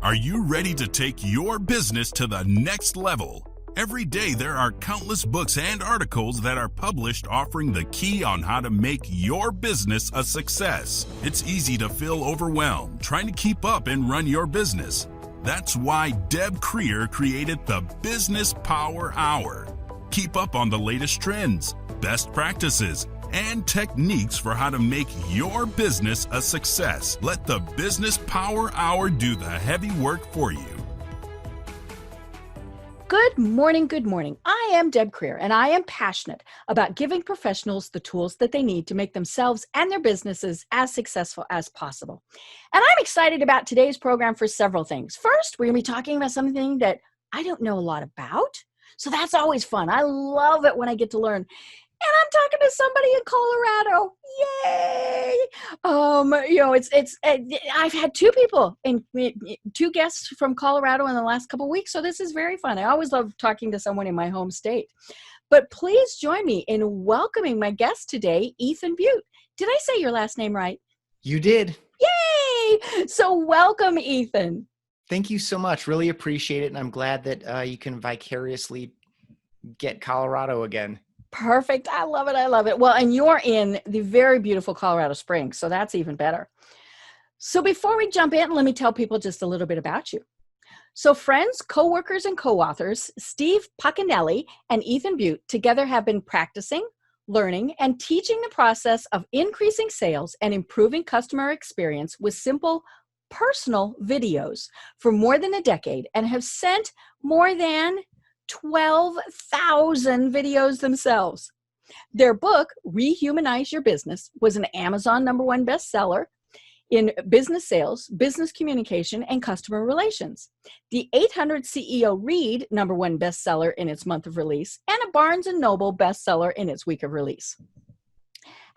Are you ready to take your business to the next level? Every day there are countless books and articles that are published offering the key on how to make your business a success. It's easy to feel overwhelmed trying to keep up and run your business. That's why Deb Creer created the Business Power Hour. Keep up on the latest trends, best practices, and techniques for how to make your business a success. Let the Business Power Hour do the heavy work for you. Good morning, good morning. I am Deb Creer, and I am passionate about giving professionals the tools that they need to make themselves and their businesses as successful as possible. And I'm excited about today's program for several things. First, we're going to be talking about something that I don't know a lot about, so that's always fun. I love it when I get to learn. And I'm talking to somebody in Colorado. Yay! I've had two guests from Colorado in the last couple of weeks, so this is very fun. I always love talking to someone in my home state. But please join me in welcoming my guest today, Ethan Beaute. Did I say your last name right? You did. Yay! So welcome, Ethan. Thank you so much. Really appreciate it. And I'm glad that you can vicariously get Colorado again. Perfect. I love it. I love it. Well, and you're in the very beautiful Colorado Springs, so that's even better. So before we jump in, let me tell people just a little bit about you. So friends, coworkers, and co-authors, Steve Puccinelli and Ethan Beaute together have been practicing, learning, and teaching the process of increasing sales and improving customer experience with simple personal videos for more than a decade and have sent more than 12,000 videos themselves. Their book, Rehumanize Your Business, was an Amazon #1 bestseller in business sales, business communication, and customer relations. The 800 CEO Read #1 bestseller in its month of release, and a Barnes & Noble bestseller in its week of release.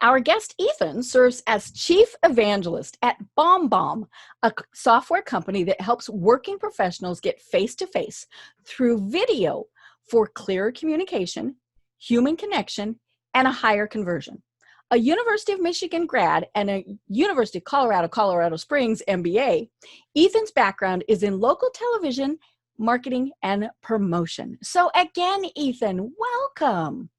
Our guest, Ethan, serves as Chief Evangelist at BombBomb, a software company that helps working professionals get face-to-face through video for clearer communication, human connection, and a higher conversion. A University of Michigan grad and a University of Colorado Springs MBA, Ethan's background is in local television, marketing, and promotion. So again, Ethan, welcome.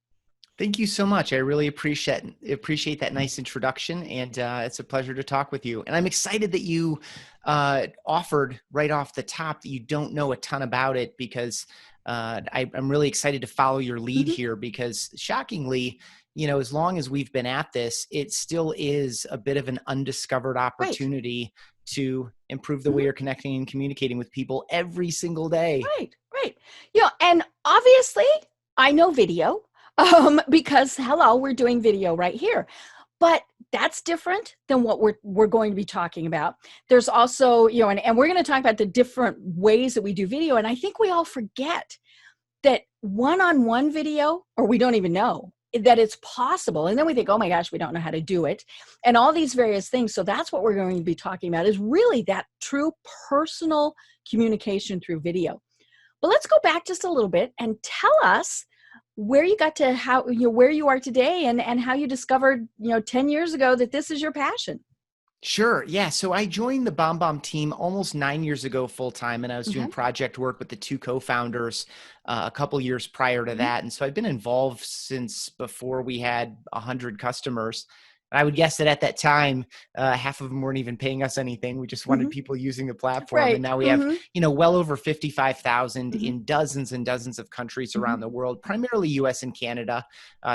Thank you so much. I really appreciate that nice introduction, and it's a pleasure to talk with you. And I'm excited that you offered right off the top that you don't know a ton about it, because I'm really excited to follow your lead here, because shockingly, as long as we've been at this, it still is a bit of an undiscovered opportunity to improve the way you're connecting and communicating with people every single day. Right. And obviously I know video. Because we're doing video right here, but that's different than what we're going to be talking about. There's also, and we're going to talk about the different ways that we do video. And I think we all forget that one-on-one video, or we don't even know that it's possible. And then we think, oh my gosh, we don't know how to do it. And all these various things. So that's what we're going to be talking about, is really that true personal communication through video. But let's go back just a little bit and tell us where you got to, where you are today, and how you discovered, 10 years ago that this is your passion. Sure. Yeah. So I joined the BombBomb team almost 9 years ago full-time, and I was doing project work with the two co-founders a couple years prior to that. And so I've been involved since before we had 100 customers. I would guess that at that time, half of them weren't even paying us anything. We just wanted people using the platform. Right. And now we have, well over 55,000 in dozens and dozens of countries around the world, primarily US and Canada,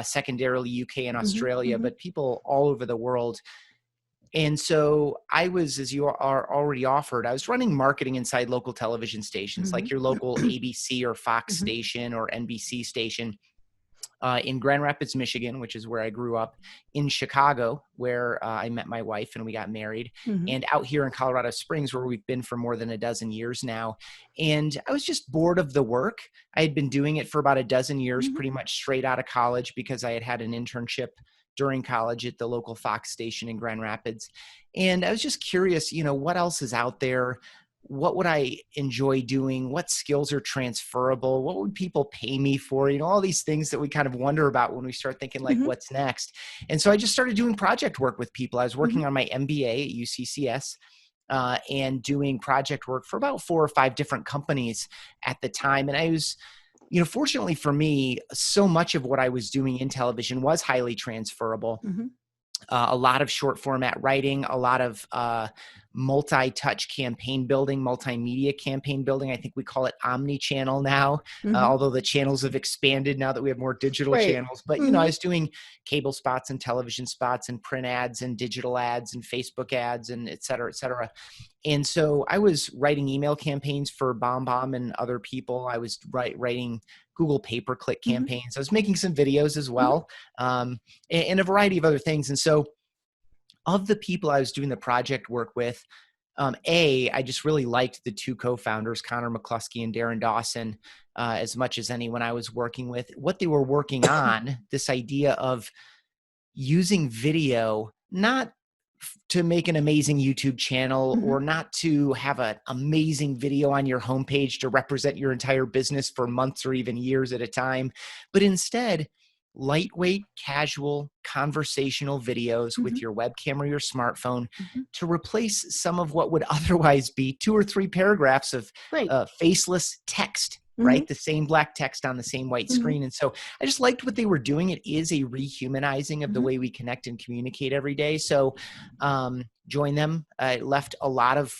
secondarily UK and Australia, but people all over the world. And so I was, as you are already offered, I was running marketing inside local television stations, like your local ABC or Fox station or NBC station. In Grand Rapids, Michigan, which is where I grew up, in Chicago, where I met my wife and we got married, and out here in Colorado Springs, where we've been for more than a dozen years now. And I was just bored of the work. I had been doing it for about a dozen years, pretty much straight out of college, because I had an internship during college at the local Fox station in Grand Rapids. And I was just curious, what else is out there? What would I enjoy doing? What skills are transferable? What would people pay me for? All these things that we kind of wonder about when we start thinking like, what's next? And so I just started doing project work with people. I was working on my MBA at UCCS and doing project work for about 4 or 5 different companies at the time. And I was, fortunately for me, so much of what I was doing in television was highly transferable. A lot of short format writing, a lot of multi-touch campaign building, multimedia campaign building. I think we call it omni-channel now, although the channels have expanded now that we have more digital channels. But, I was doing cable spots and television spots and print ads and digital ads and Facebook ads and et cetera, et cetera. And so I was writing email campaigns for BombBomb and other people. I was writing Google pay-per-click campaigns. I was making some videos as well, and a variety of other things. And so of the people I was doing the project work with, I just really liked the 2 co-founders, Connor McCluskey and Darren Dawson, as much as anyone I was working with. What they were working on, this idea of using video, not to make an amazing YouTube channel or not to have an amazing video on your homepage to represent your entire business for months or even years at a time, but instead lightweight, casual, conversational videos with your webcam or your smartphone to replace some of what would otherwise be 2 or 3 paragraphs of faceless text. Right? The same black text on the same white screen. And so I just liked what they were doing. It is a rehumanizing of the way we connect and communicate every day. So joined them. I left a lot of,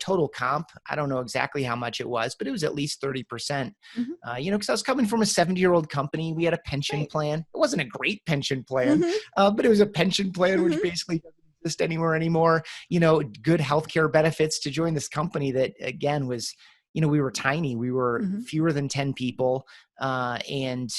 total comp. I don't know exactly how much it was, but it was at least 30%, because I was coming from a 70-year-old company. We had a pension plan. It wasn't a great pension plan, but it was a pension plan, which basically doesn't exist anymore. Good healthcare benefits to join this company that, again, was, we were tiny. We were fewer than 10 people. And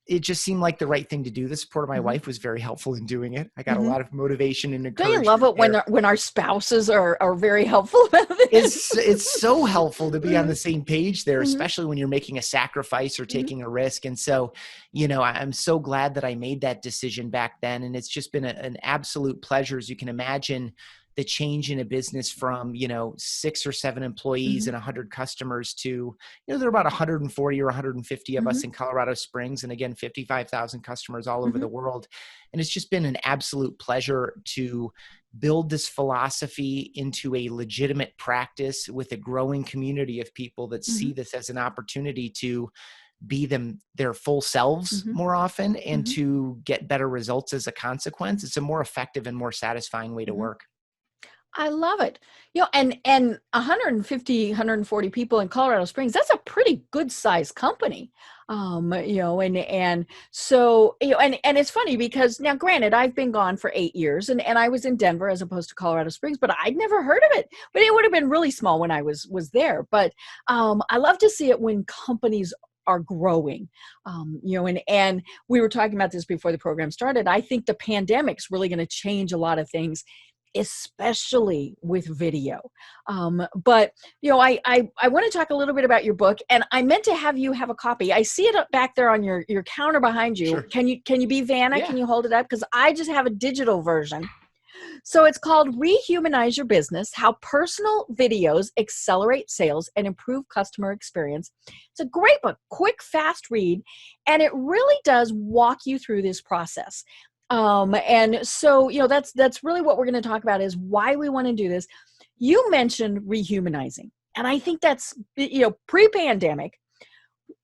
it just seemed like the right thing to do. The support of my wife was very helpful in doing it. I got a lot of motivation and encouragement. Don't you love it when our spouses are very helpful about this? It's so helpful to be on the same page there, especially when you're making a sacrifice or taking a risk. And so, I'm so glad that I made that decision back then. And it's just been an absolute pleasure, as you can imagine, the change in a business from, 6 or 7 employees and 100 customers to, there are about 140 or 150 of us in Colorado Springs. And again, 55,000 customers all over the world. And it's just been an absolute pleasure to build this philosophy into a legitimate practice with a growing community of people that see this as an opportunity to be their full selves more often and to get better results as a consequence. It's a more effective and more satisfying way to work. I love it. And 150, 140 people in Colorado Springs, that's a pretty good sized company. And so, and it's funny because now, granted, I've been gone for 8 years and I was in Denver as opposed to Colorado Springs, but I'd never heard of it, but it would have been really small when I was there. But I love to see it when companies are growing, and we were talking about this before the program started. I think the pandemic's really going to change a lot of things, especially with video. But, I want to talk a little bit about your book, and I meant to have you have a copy. I see it up back there on your counter behind you. Sure. Can you be Vanna? Yeah. Can you hold it up? Because I just have a digital version. So it's called Rehumanize Your Business, How Personal Videos Accelerate Sales and Improve Customer Experience. It's a great book, quick, fast read, and it really does walk you through this process. And so, that's really what we're going to talk about is why we want to do this. You mentioned rehumanizing, and I think that's, pre-pandemic,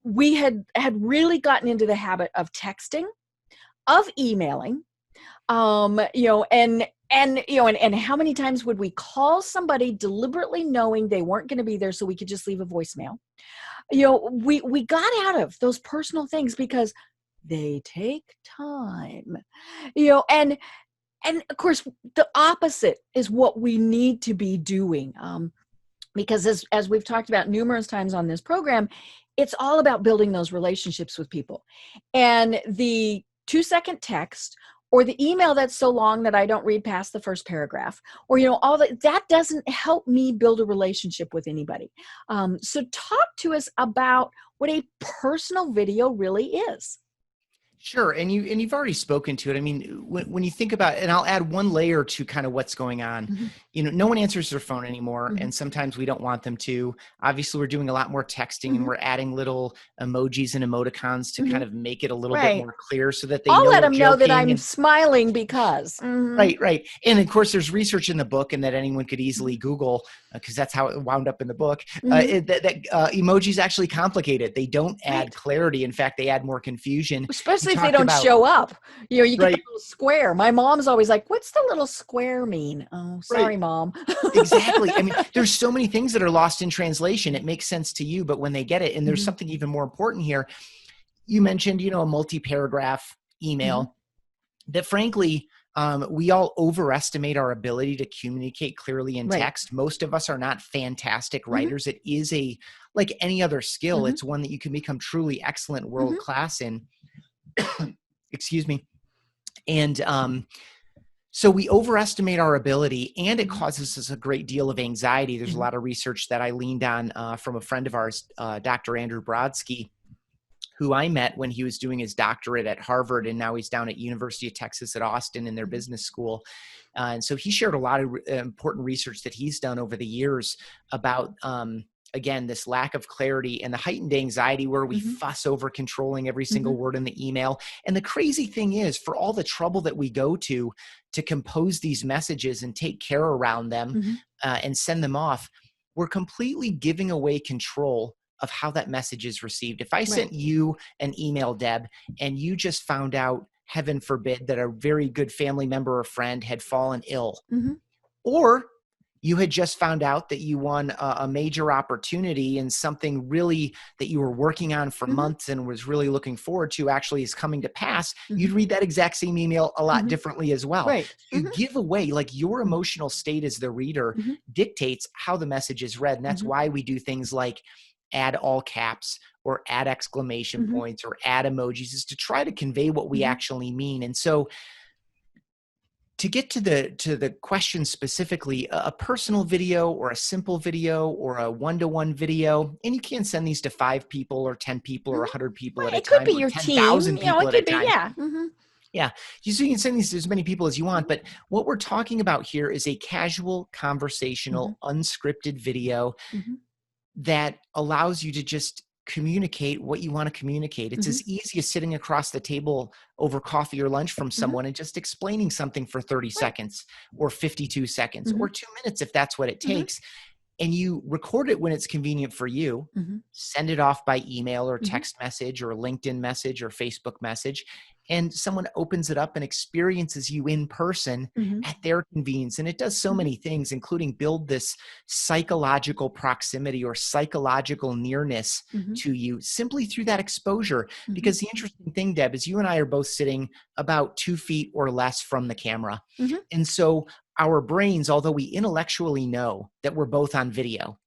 we had really gotten into the habit of texting, of emailing, and how many times would we call somebody deliberately knowing they weren't going to be there so we could just leave a voicemail? We got out of those personal things because they take time, and of course the opposite is what we need to be doing. Because as we've talked about numerous times on this program, it's all about building those relationships with people. And the 2-second text or the email that's so long that I don't read past the first paragraph, or, all that doesn't help me build a relationship with anybody. So talk to us about what a personal video really is. Sure. And you've already spoken to it. I mean, when you think about, and I'll add one layer to kind of what's going on, no one answers their phone anymore. And sometimes we don't want them to. Obviously we're doing a lot more texting and we're adding little emojis and emoticons to kind of make it a little bit more clear so that they I'll know let we're them know that joking I'm smiling because. Right. And of course there's research in the book, and that anyone could easily Google, because that's how it wound up in the book, that emojis actually complicate it. They don't add clarity. In fact, they add more confusion. Especially if they don't show up. You get the little square. My mom's always like, what's the little square mean? Oh, sorry, Mom. Exactly. I mean, there's so many things that are lost in translation. It makes sense to you, but when they get it, and there's something even more important here. You mentioned, a multi-paragraph email that frankly, we all overestimate our ability to communicate clearly in text. Most of us are not fantastic writers. It is like any other skill. It's one that you can become truly excellent, world-class in. Excuse me. And so we overestimate our ability, and it causes us a great deal of anxiety. There's a lot of research that I leaned on from a friend of ours, Dr. Andrew Brodsky, who I met when he was doing his doctorate at Harvard, and now he's down at University of Texas at Austin in their business school. And so he shared a lot of important research that he's done over the years about, again, this lack of clarity and the heightened anxiety where we fuss over controlling every single word in the email. And the crazy thing is, for all the trouble that we go to compose these messages and take care around them and send them off, we're completely giving away control of how that message is received. If I sent you an email, Deb, and you just found out, heaven forbid, that a very good family member or friend had fallen ill, or you had just found out that you won a major opportunity and something really that you were working on for months and was really looking forward to actually is coming to pass, you'd read that exact same email a lot differently as well. You give away, like, your emotional state as the reader dictates how the message is read. And that's why we do things like add all caps or add exclamation points or add emojis, is to try to convey what we actually mean. And so to get to the question specifically, a personal video or a simple video or a one-to-one video, and you can send these to 5 people or 10 people or 100 people at a time. It could be your 10,000 team. people It at could a be, time. Yeah. So you can send these to as many people as you want, but what we're talking about here is a casual, conversational, unscripted video that allows you to just communicate what you want to communicate. It's as easy as sitting across the table over coffee or lunch from someone and just explaining something for 30 seconds or 52 seconds or 2 minutes if that's what it takes. And you record it when it's convenient for you, send it off by email or text message or LinkedIn message or Facebook message, and someone opens it up and experiences you in person at their convenience. And it does so many things, including build this psychological proximity or psychological nearness to you simply through that exposure. Because the interesting thing, Deb, is you and I are both sitting about 2 feet or less from the camera. And so our brains, although we intellectually know that we're both on video,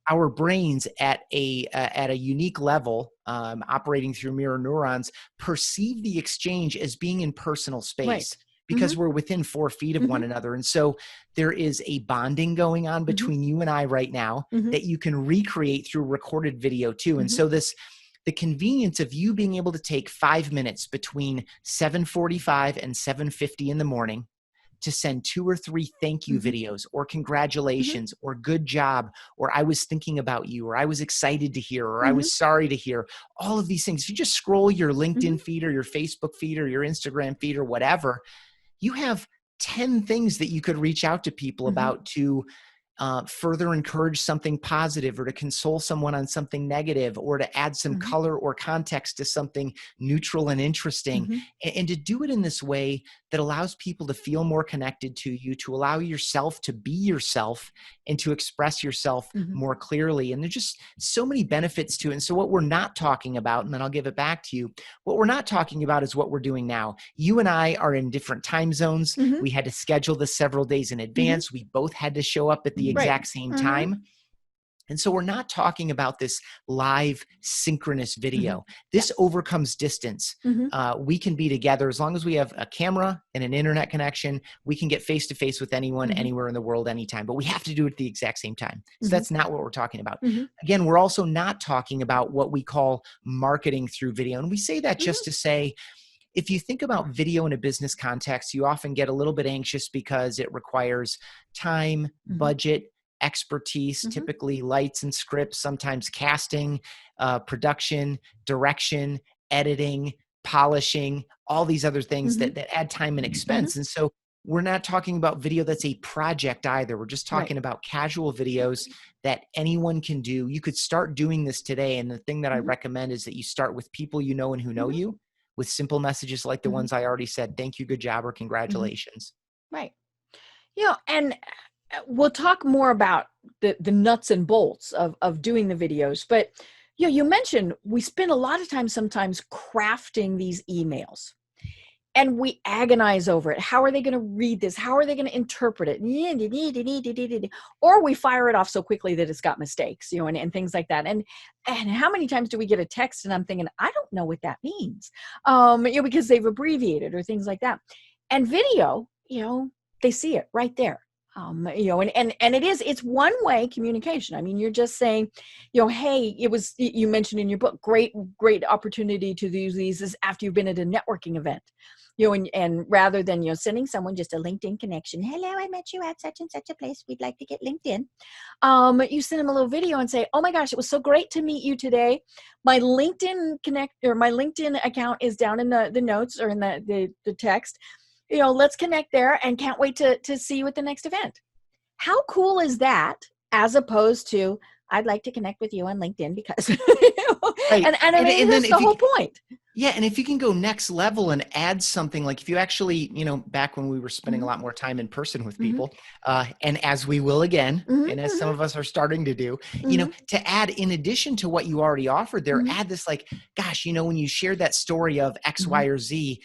our brains at a unique level, operating through mirror neurons, perceive the exchange as being in personal space because we're within 4 feet of one another. And so there is a bonding going on between you and I right now that you can recreate through recorded video too. And so the convenience of you being able to take 5 minutes between 7:45 and 7:50 in the morning to send 2 or 3 thank you videos or congratulations or good job or I was thinking about you or I was excited to hear or I was sorry to hear, all of these things. If you just scroll your LinkedIn feed or your Facebook feed or your Instagram feed or whatever, you have 10 things that you could reach out to people about to further encourage something positive or to console someone on something negative or to add some color or context to something neutral and interesting, and to do it in this way that allows people to feel more connected to you, to allow yourself to be yourself and to express yourself more clearly. And there's just so many benefits to it. And so what we're not talking about, and then I'll give it back to you, what we're not talking about is what we're doing now. You and I are in different time zones. We had to schedule this several days in advance. We both had to show up at the exact same time. And so we're not talking about this live synchronous video. This overcomes distance. We can be together as long as we have a camera and an internet connection. We can get face-to-face with anyone, anywhere in the world, anytime, but we have to do it at the exact same time. So that's not what we're talking about. Again, we're also not talking about what we call marketing through video. And we say that just to say, if you think about video in a business context, you often get a little bit anxious because it requires time, budget, expertise, typically lights and scripts, sometimes casting, production, direction, editing, polishing, all these other things that add time and expense. And so we're not talking about video that's a project either. We're just talking about casual videos that anyone can do. You could start doing this today. And the thing that I recommend is that you start with people you know and who know you, with simple messages like the ones I already said, thank you, good job, or congratulations. Right. And we'll talk more about the nuts and bolts of doing the videos, but you mentioned we spend a lot of time sometimes crafting these emails. And we agonize over it. How are they going to read this? How are they going to interpret it? Or we fire it off so quickly that it's got mistakes, and things like that. And how many times do we get a text and I'm thinking, I don't know what that means, because they've abbreviated or things like that. And video, they see it right there. And it's one-way communication. I mean, you're just saying, hey, you mentioned in your book, great opportunity to use these is after you've been at a networking event, and rather than, sending someone just a LinkedIn connection. Hello, I met you at such and such a place. We'd like to get LinkedIn. You send them a little video and say, oh my gosh, it was so great to meet you today. My LinkedIn my LinkedIn account is down in the notes or in the text. Let's connect there and can't wait to see you at the next event. How cool is that, as opposed to, I'd like to connect with you on LinkedIn because, right. and that's the whole point. Yeah. And if you can go next level and add something, like if you actually, back when we were spending a lot more time in person with people, and as we will again, and as some of us are starting to do, to add, in addition to what you already offered there, add this, like, gosh, when you shared that story of X, Y, or Z,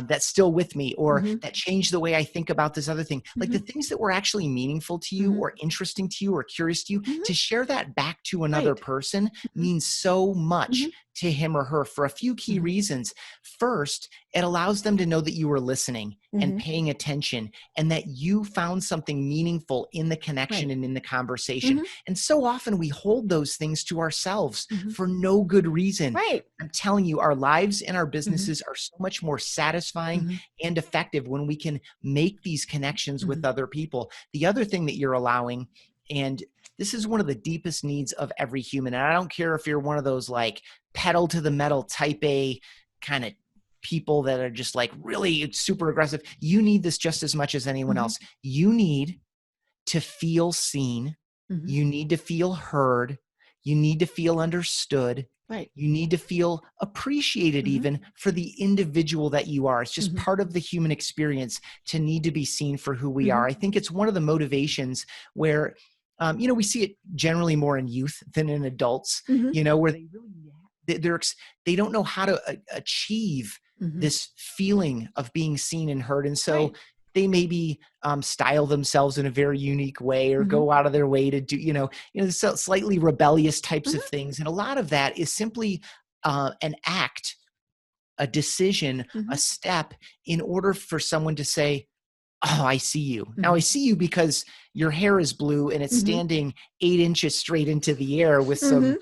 that's still with me, or that changed the way I think about this other thing, like the things that were actually meaningful to you or interesting to you or curious to you, to share that back to another person means so much to him or her for a few key reasons. First, it allows them to know that you were listening and paying attention, and that you found something meaningful in the connection and in the conversation. And so often we hold those things to ourselves for no good reason. I'm telling you, our lives and our businesses are so much more satisfying and effective when we can make these connections with other people. The other thing that you're allowing, and this is one of the deepest needs of every human, and I don't care if you're one of those like pedal to the metal type A kind of people that are just like really super aggressive. You need this just as much as anyone else. You need to feel seen. You need to feel heard. You need to feel understood. You need to feel appreciated even for the individual that you are. It's just part of the human experience to need to be seen for who we are. I think it's one of the motivations where, we see it generally more in youth than in adults, where they really, they don't know how to achieve this feeling of being seen and heard. And so they maybe style themselves in a very unique way, or go out of their way to do, slightly rebellious types of things. And a lot of that is simply an act, a decision, a step in order for someone to say, oh, I see you. Now I see you because your hair is blue and it's standing 8 inches straight into the air with some,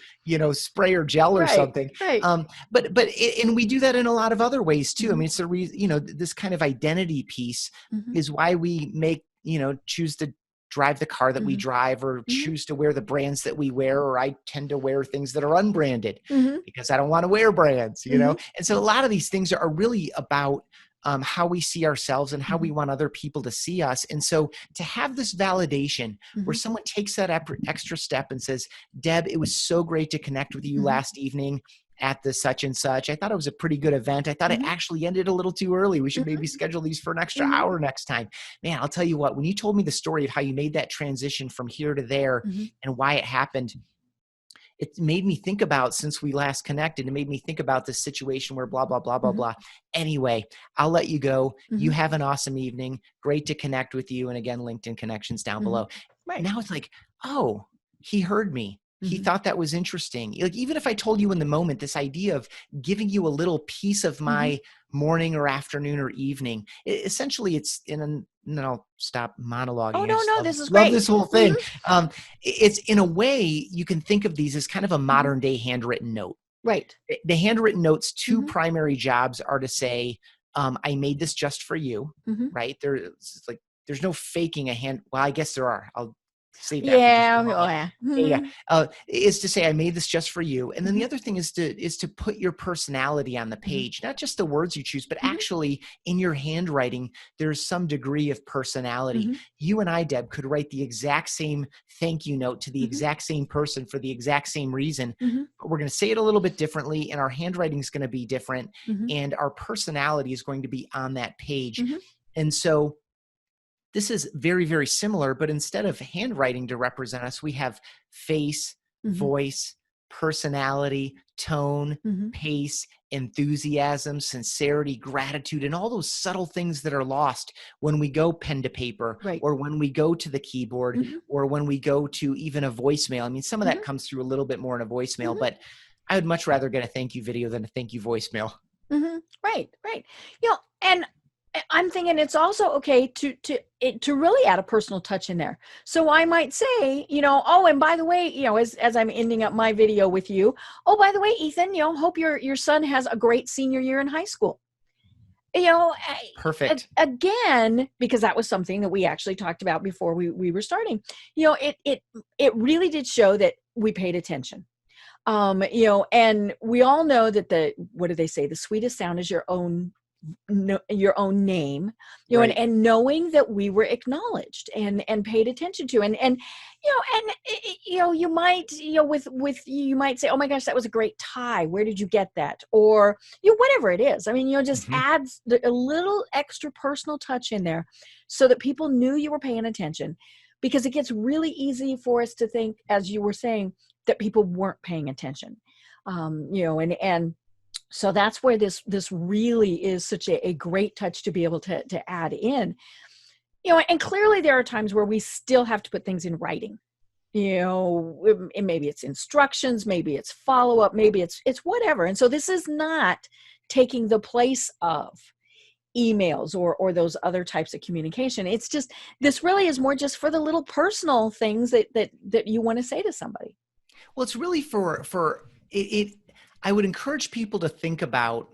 spray or gel or something. But and we do that in a lot of other ways too. I mean, it's a reason, this kind of identity piece is why we make, choose to drive the car that we drive, or choose to wear the brands that we wear, or I tend to wear things that are unbranded because I don't want to wear brands, And so a lot of these things are really about how we see ourselves and how we want other people to see us. And so to have this validation where someone takes that extra step and says, Deb, it was so great to connect with you last evening at the such and such. I thought it was a pretty good event. I thought it actually ended a little too early. We should maybe schedule these for an extra hour next time. Man, I'll tell you what, when you told me the story of how you made that transition from here to there and why it happened, it made me think about, since we last connected, it made me think about this situation where blah, blah, blah, blah, blah. Anyway, I'll let you go. You have an awesome evening. Great to connect with you. And again, LinkedIn connections down below. Now it's like, oh, he heard me. He thought that was interesting. Like, even if I told you in the moment, this idea of giving you a little piece of my morning or afternoon or evening, essentially it's and then I'll stop monologuing. Oh, no, this is love great. This whole thing. It's, in a way, you can think of these as kind of a modern day handwritten note. The handwritten note's two primary jobs are to say, I made this just for you, right? There's no faking a hand. Well, I guess there are. I'll save that for just a moment. Yeah. Is to say, I made this just for you. And then the other thing is to put your personality on the page, not just the words you choose, but actually in your handwriting, there's some degree of personality. You and I, Deb, could write the exact same thank you note to the exact same person for the exact same reason, but we're going to say it a little bit differently, and our handwriting is going to be different, and our personality is going to be on that page. And so this is very, very similar, but instead of handwriting to represent us, we have face, voice, personality, tone, pace, enthusiasm, sincerity, gratitude, and all those subtle things that are lost when we go pen to paper, or when we go to the keyboard, or when we go to even a voicemail. I mean, some of that comes through a little bit more in a voicemail, but I would much rather get a thank you video than a thank you voicemail. Right. You know, and I'm thinking it's also okay to really add a personal touch in there. So I might say, you know, oh, and by the way, you know, as I'm ending up my video with you, oh, by the way, Ethan, you know, hope your son has a great senior year in high school. You know, perfect. Again, because that was something that we actually talked about before we were starting. You know, it really did show that we paid attention. You know, and we all know that what do they say? The sweetest sound is your own name, you know, and knowing that we were acknowledged and paid attention to, and you know, and you know, you might, you know, with you might say, oh my gosh, that was a great tie. Where did you get that? Or, you know, whatever it is. I mean, you know, just adds a little extra personal touch in there so that people knew you were paying attention, because it gets really easy for us to think, as you were saying, that people weren't paying attention. You know, and so that's where this really is such a great touch to be able to add in, you know, and clearly there are times where we still have to put things in writing, you know, maybe it's instructions, maybe it's follow-up, maybe it's whatever. And so this is not taking the place of emails or those other types of communication. It's just, this really is more just for the little personal things that you want to say to somebody. Well, it's really for it. I would encourage people to think about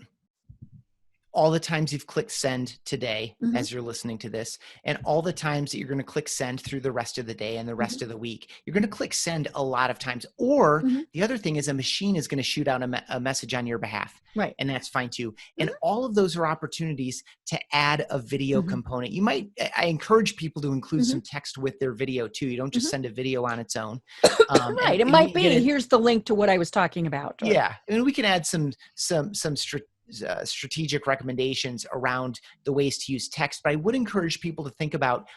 all the times you've clicked send today as you're listening to this, and all the times that you're going to click send through the rest of the day and the rest of the week. You're going to click send a lot of times. Or the other thing is, a machine is going to shoot out a message on your behalf. Right. And that's fine too. And all of those are opportunities to add a video component. I encourage people to include some text with their video too. You don't just send a video on its own. Right. It might be, here's the link to what I was talking about. Or, yeah. I mean, we can add some strategic recommendations around the ways to use text, but I would encourage people to think about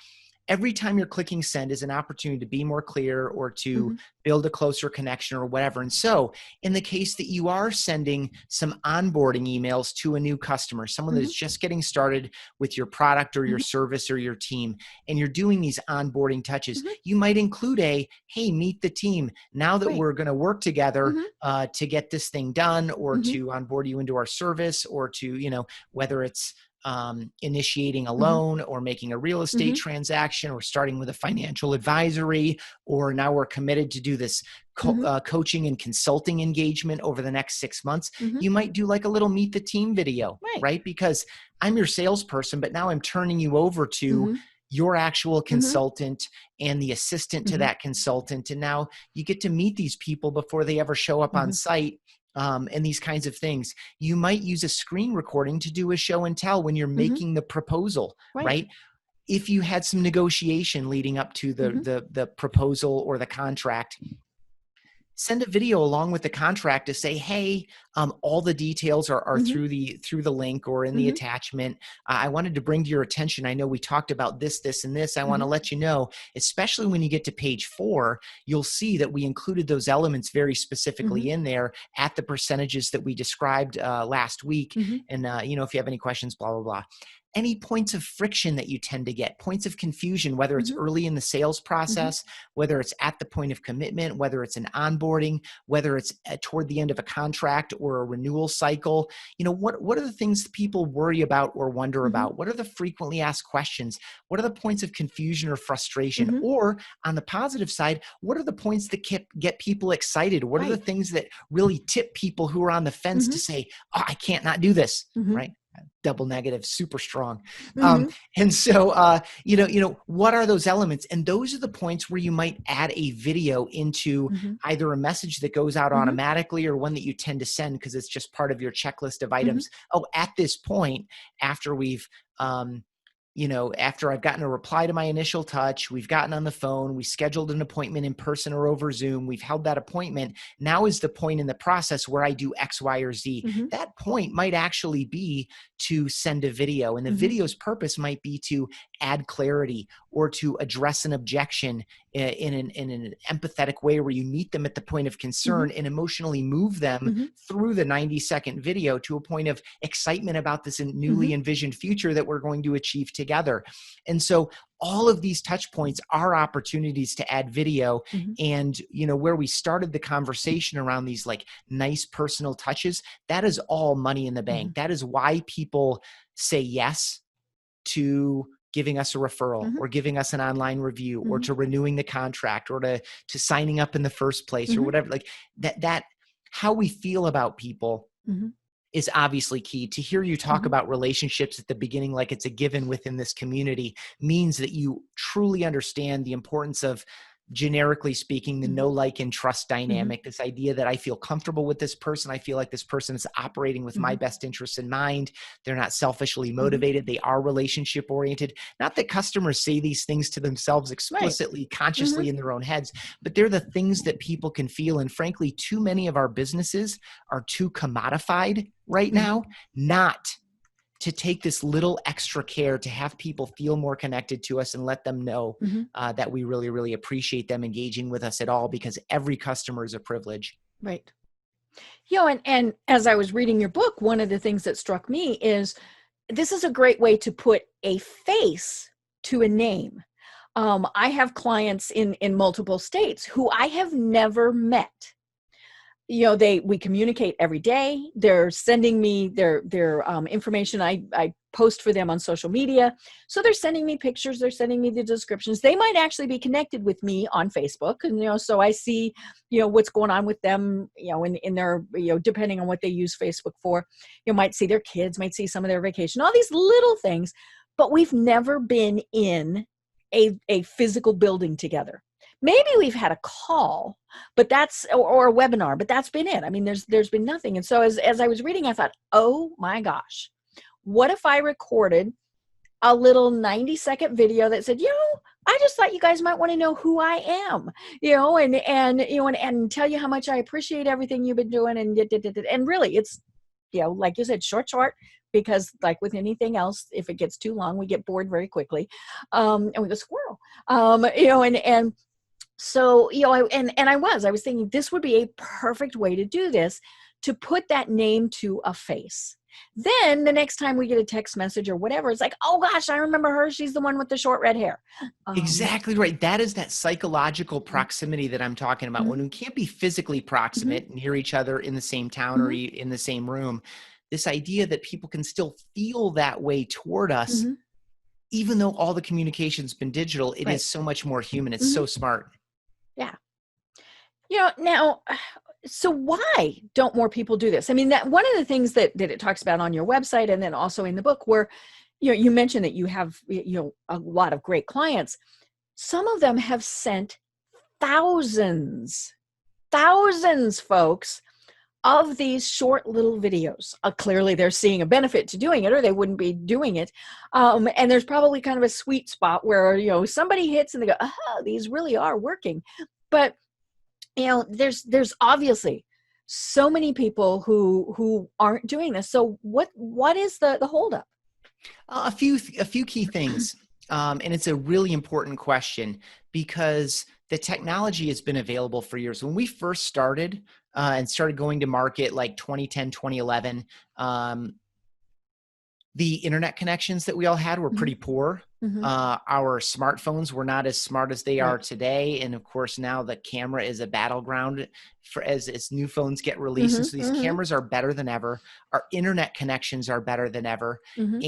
every time you're clicking send is an opportunity to be more clear or to build a closer connection or whatever. And so in the case that you are sending some onboarding emails to a new customer, someone that is just getting started with your product or your service or your team, and you're doing these onboarding touches, you might include hey, meet the team. Now that we're going to work together to get this thing done, or to onboard you into our service, or to, you know, whether it's initiating a loan or making a real estate transaction, or starting with a financial advisory, or now we're committed to do this coaching and consulting engagement over the next 6 months. You might do like a little meet the team video, right? Because I'm your salesperson, but now I'm turning you over to your actual consultant and the assistant to that consultant. And now you get to meet these people before they ever show up on site. And these kinds of things. You might use a screen recording to do a show and tell when you're making the proposal, right? If you had some negotiation leading up to the proposal or the contract, send a video along with the contract to say, hey, all the details are through the link or in the attachment. I wanted to bring to your attention, I know we talked about this, and this. I want to let you know, especially when you get to page 4, you'll see that we included those elements very specifically in there at the percentages that we described last week. And, you know, if you have any questions, blah, blah, blah. Any points of friction that you tend to get, points of confusion, whether it's early in the sales process, whether it's at the point of commitment, whether it's an onboarding, whether it's toward the end of a contract or a renewal cycle. You know, what are the things that people worry about or wonder about? What are the frequently asked questions? What are the points of confusion or frustration? Or on the positive side, what are the points that get people excited? What are the things that really tip people who are on the fence to say, oh, I can't not do this, right? double negative, super strong. Mhm. And so, what are those elements? And those are the points where you might add a video into Mhm. either a message that goes out Mhm. automatically or one that you tend to send because it's just part of your checklist of Mhm. items. Oh, at this point, after we've, after I've gotten a reply to my initial touch, we've gotten on the phone, we scheduled an appointment in person or over Zoom, we've held that appointment. Now is the point in the process where I do X, Y, or Z. Mhm. That point might actually be to send a video. And the Mhm. video's purpose might be to add clarity or to address an objection in an empathetic way where you meet them at the point of concern and emotionally move them Mhm. through the 90-second video to a point of excitement about this newly Mhm. envisioned future that we're going to achieve together. And so all of these touch points are opportunities to add video. Mhm. And, where we started the conversation around these like nice personal touches, that is all money in the bank. Mhm. That is why people say yes to giving us a referral Mhm. or giving us an online review or Mhm. to renewing the contract or to signing up in the first place or Mhm. whatever. Like that how we feel about people Mhm. is obviously key. To hear you talk Mhm. about relationships at the beginning like it's a given within this community means that you truly understand the importance of, generically speaking, the Mhm. know, like, and trust Mhm. dynamic. This idea that I feel comfortable with this person. I feel like this person is operating with my Mhm. best interests in mind. They're not selfishly Mhm. motivated. They are relationship oriented. Not that customers say these things to themselves Right. explicitly, Mhm. consciously in their own heads, but they're the things that people can feel. And frankly, too many of our businesses are too commodified right Mhm. now not to take this little extra care to have people feel more connected to us and let them know Mhm. that we really, really appreciate them engaging with us at all, because every customer is a privilege. Right. And as I was reading your book, one of the things that struck me is this is a great way to put a face to a name. I have clients in multiple states who I have never met. We communicate every day. They're sending me their information. I post for them on social media. So they're sending me pictures. They're sending me the descriptions. They might actually be connected with me on Facebook. And, so I see, what's going on with them, in their, depending on what they use Facebook for. You might see their kids, might see some of their vacation, all these little things, but we've never been in a physical building together. Maybe we've had a call, but or a webinar, but that's been it. I mean, there's been nothing. And so as I was reading, I thought, oh my gosh, what if I recorded a little 90-second video that said, I just thought you guys might want to know who I am, and tell you how much I appreciate everything you've been doing. And really it's, like you said, short, because like with anything else, if it gets too long, we get bored very quickly. And we go squirrel, and so, I was thinking this would be a perfect way to do this, to put that name to a face. Then the next time we get a text message or whatever, it's like, oh gosh, I remember her. She's the one with the short red hair. Exactly right. That is that psychological proximity that I'm talking about. When Mhm. we can't be physically Mhm. proximate near each other in the same town or Mhm. in the same room, this idea that people can still feel that way toward us, Mhm. even though all the communication's been digital, it Right. is so much more human. It's Mhm. so smart. Yeah. Now, so why don't more people do this? I mean, that one of the things that it talks about on your website and then also in the book, where you mentioned that you have a lot of great clients. Some of them have sent thousands, folks, of these short little videos. Clearly, they're seeing a benefit to doing it, or they wouldn't be doing it. And there's probably kind of a sweet spot where somebody hits and they go, "Oh, these really are working." But there's obviously so many people who aren't doing this. So what is the holdup? A few key things, and it's a really important question because the technology has been available for years. When we first started and started going to market, like 2010, 2011, the internet connections that we all had were Mm-hmm. pretty poor. Mm-hmm. Our smartphones were not as smart as they are Right. today, and of course now the camera is a battleground for as new phones get released. And so Mm-hmm. these Mm-hmm. cameras are better than ever. Our internet connections are better than ever, Mm-hmm.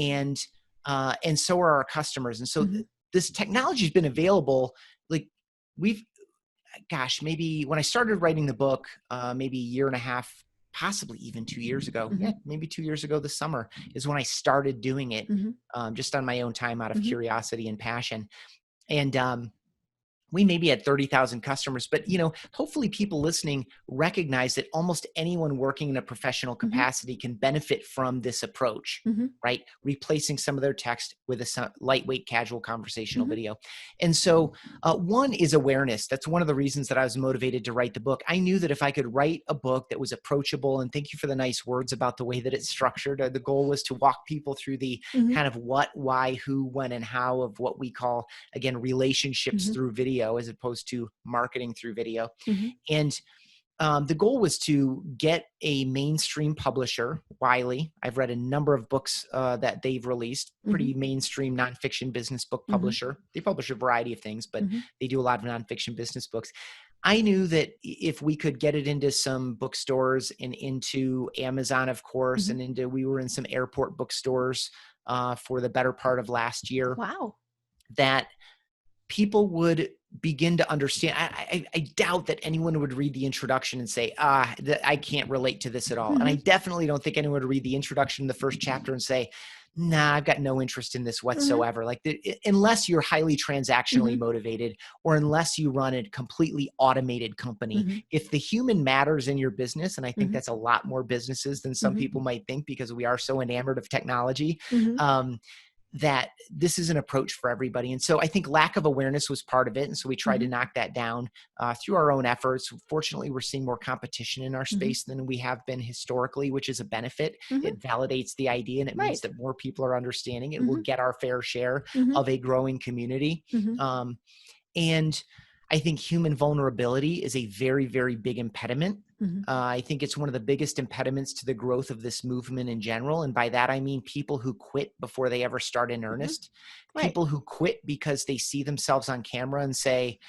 and so are our customers. And so Mm-hmm. this technology has been available. Like we've, gosh, maybe when I started writing the book, maybe a year and a half, possibly even 2 years ago. Mm-hmm. Yeah, maybe 2 years ago this summer is when I started doing it, just on my own time out of curiosity and passion. And we maybe had 30,000 customers, but hopefully people listening recognize that almost anyone working in a professional capacity can benefit from this approach, right? Replacing some of their text with a lightweight, casual conversational video. And so one is awareness. That's one of the reasons that I was motivated to write the book. I knew that if I could write a book that was approachable, and thank you for the nice words about the way that it's structured, the goal was to walk people through the kind of what, why, who, when, and how of what we call, again, relationships through video, as opposed to marketing through video. And the goal was to get a mainstream publisher, Wiley. I've read a number of books that they've released, pretty mainstream nonfiction business book publisher. They publish a variety of things, but they do a lot of nonfiction business books. I knew that if we could get it into some bookstores and into Amazon, of course, and we were in some airport bookstores for the better part of last year. Wow. That people would begin to understand. I doubt that anyone would read the introduction and say, I can't relate to this at all. And I definitely don't think anyone would read the introduction in the first chapter and say, nah, I've got no interest in this whatsoever. Like unless you're highly transactionally motivated, or unless you run a completely automated company. If the human matters in your business, and I think that's a lot more businesses than some people might think, because we are so enamored of technology, that this is an approach for everybody. And so I think lack of awareness was part of it. And so we tried to knock that down through our own efforts. Fortunately, we're seeing more competition in our space than we have been historically, which is a benefit. It validates the idea, and it means that more people are understanding it. We'll get our fair share of a growing community. And I think human vulnerability is a very, very big impediment. I think it's one of the biggest impediments to the growth of this movement in general. And by that, I mean people who quit before they ever start in earnest. People who quit because they see themselves on camera and say,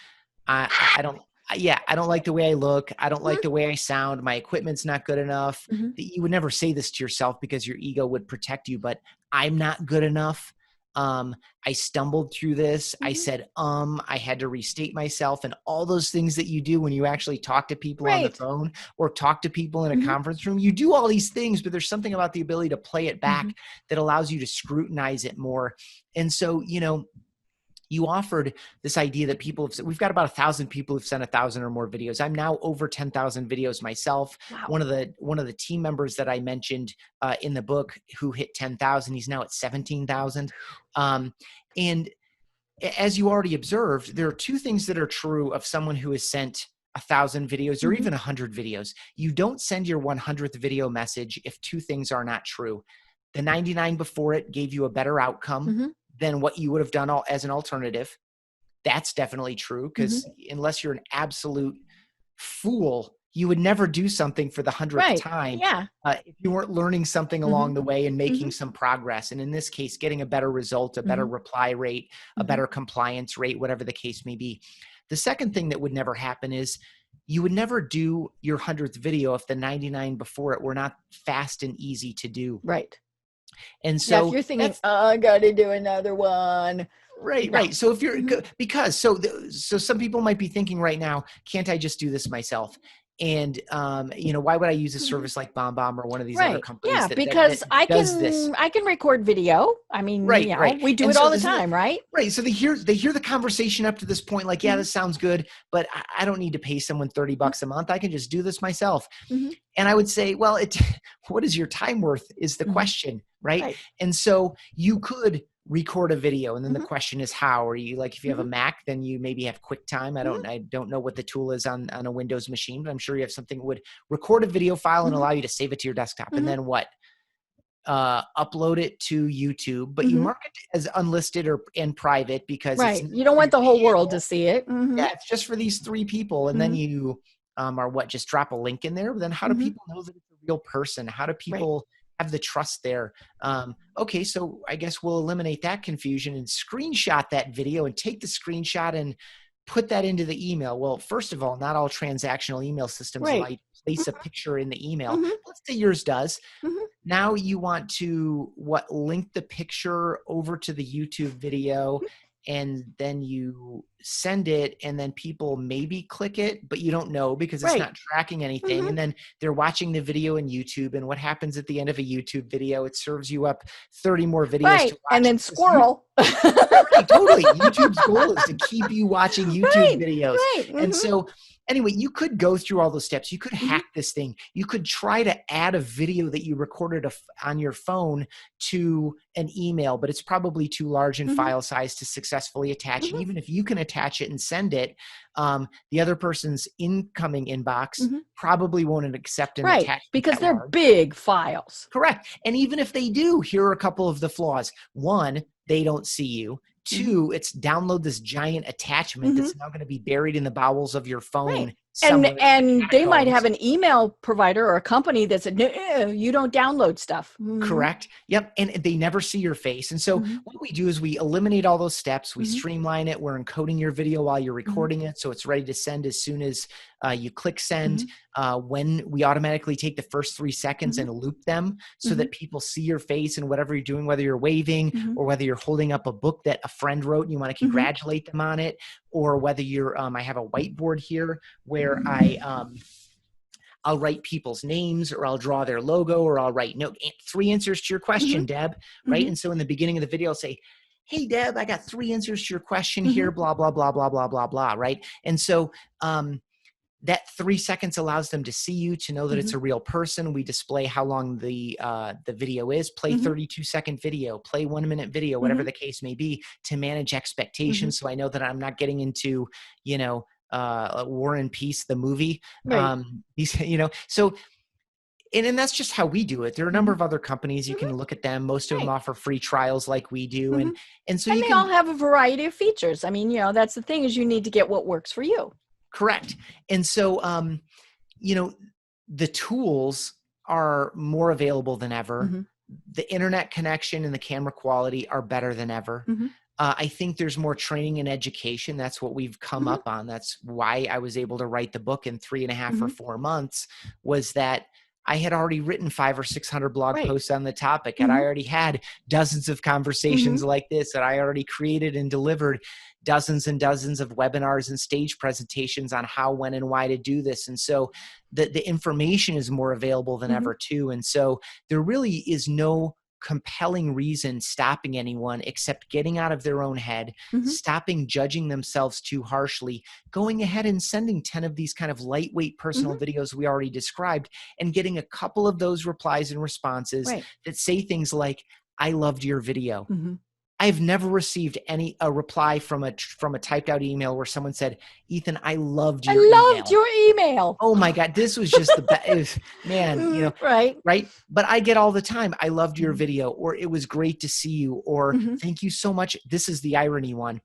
I don't like the way I look. I don't like the way I sound. My equipment's not good enough. You would never say this to yourself because your ego would protect you, but I'm not good enough. I stumbled through this. I said, I had to restate myself, and all those things that you do when you actually talk to people on the phone or talk to people in a conference room. You do all these things, but there's something about the ability to play it back that allows you to scrutinize it more. And so, you offered this idea that we've got about 1,000 people who've sent 1,000 or more videos. I'm now over 10,000 videos myself. Wow. One of the team members that I mentioned in the book who hit 10,000, he's now at 17,000. And as you already observed, there are two things that are true of someone who has sent 1,000 videos or even 100 videos. You don't send your 100th video message if two things are not true. The 99 before it gave you a better outcome than what you would have done as an alternative. That's definitely true, because unless you're an absolute fool, you would never do something for the 100th time if you weren't learning something along the way and making some progress. And in this case, getting a better result, a better reply rate, a better compliance rate, whatever the case may be. The second thing that would never happen is you would never do your 100th video if the 99 before it were not fast and easy to do. Right. And so if you're thinking, I got to do another one. Right. So if you're, because so some people might be thinking right now, can't I just do this myself? And, why would I use a service like BombBomb or one of these other companies? Yeah, that because I can record video. I mean, we do it all the time, right? Right. So they hear the conversation up to this point, like, yeah, this sounds good, but I don't need to pay someone $30 a month. I can just do this myself. And I would say, well, what is your time worth is the question, right? And so you could record a video, and then the question is how. Or you, like, if you have a Mac, then you maybe have QuickTime. I don't know what the tool is on a Windows machine, but I'm sure you have something that would record a video file and allow you to save it to your desktop. And then what? Upload it to YouTube, but you mark it as unlisted and private because you don't want the whole world to see it. Yeah, it's just for these 3 people. And then you just drop a link in there. But then how do people know that it's a real person? How do people have the trust there? Okay, so I guess we'll eliminate that confusion and screenshot that video and take the screenshot and put that into the email. Well, first of all, not all transactional email systems allow you to place a picture in the email. Let's say yours does. Now you want to link the picture over to the YouTube video and then you send it, and then people maybe click it, but you don't know because it's Right. not tracking anything. And then they're watching the video in YouTube, and what happens at the end of a YouTube video, it serves you up 30 more videos Right. to watch. And then squirrel. Right, totally. YouTube's goal is to keep you watching YouTube videos. Right. And so anyway, you could go through all those steps. You could hack this thing. You could try to add a video that you recorded on your phone to an email, but it's probably too large in file size to successfully attach. And even if you can attach it and send it, the other person's incoming inbox probably won't accept an attachment. Because they're big files. Correct. And even if they do, here are a couple of the flaws. One, they don't see you. Two, it's download this giant attachment that's now going to be buried in the bowels of your phone. And they might have an email provider or a company that said, no, you don't download stuff. Correct. Yep. And they never see your face. And so what we do is we eliminate all those steps. We streamline it. We're encoding your video while you're recording it, so it's ready to send as soon as you click send. When we automatically take the first 3 seconds and loop them so that people see your face and whatever you're doing, whether you're waving or whether you're holding up a book that a friend wrote and you want to congratulate them on it, or whether you're, I have a whiteboard here where I'll write people's names, or I'll draw their logo, or I'll write 3 answers to your question, Deb, right? And so in the beginning of the video, I'll say, hey, Deb, I got 3 answers to your question here, blah, blah, blah, blah, blah, blah, blah, right? And so that 3 seconds allows them to see you, to know that it's a real person. We display how long the video is. Play 32-second video, play 1-minute video, whatever the case may be, to manage expectations. So I know that I'm not getting into, War and Peace, the movie. Right. So, and that's just how we do it. There are a number of other companies. You can look at them. Most of them offer free trials like we do. And so they all have a variety of features. I mean, that's the thing, is you need to get what works for you. Correct. And so, the tools are more available than ever. The internet connection and the camera quality are better than ever. I think there's more training and education. That's what we've come up on. That's why I was able to write the book in 3.5 or 4 months, was that I had already written 500 or 600 blog posts on the topic, and I already had dozens of conversations like this, that I already created and delivered dozens and dozens of webinars and stage presentations on how, when, and why to do this. And so the information is more available than ever too. And so there really is no compelling reason stopping anyone except getting out of their own head, stopping judging themselves too harshly, going ahead and sending 10 of these kind of lightweight personal videos we already described, and getting a couple of those replies and responses that say things like, I loved your video. I've never received a reply from a typed out email where someone said, Ethan, I loved your email. Oh my God. This was just the best, man, right. But I get all the time, I loved your video, or it was great to see you, or thank you so much. This is the irony one.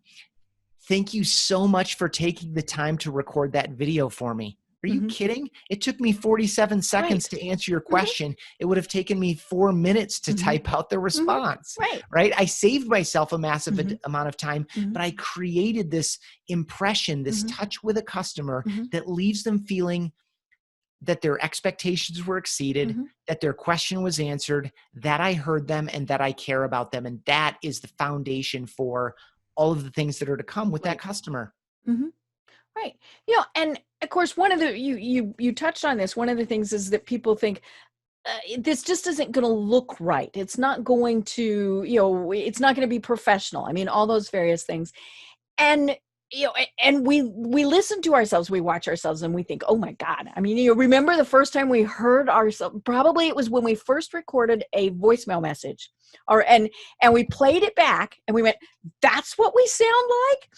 Thank you so much for taking the time to record that video for me. Are you kidding? It took me 47 seconds to answer your question. It would have taken me 4 minutes to type out the response, right? I saved myself a massive amount of time, but I created this impression, this touch with a customer that leaves them feeling that their expectations were exceeded, that their question was answered, that I heard them, and that I care about them. And that is the foundation for all of the things that are to come with that customer. Right. And of course, one of the, you touched on this, one of the things is that people think this just isn't going to look right. It's not going to, it's not going to be professional. I mean, all those various things. And, and we listen to ourselves, we watch ourselves, and we think, oh my God. I mean, remember the first time we heard ourselves, probably it was when we first recorded a voicemail message, and we played it back and we went, that's what we sound like.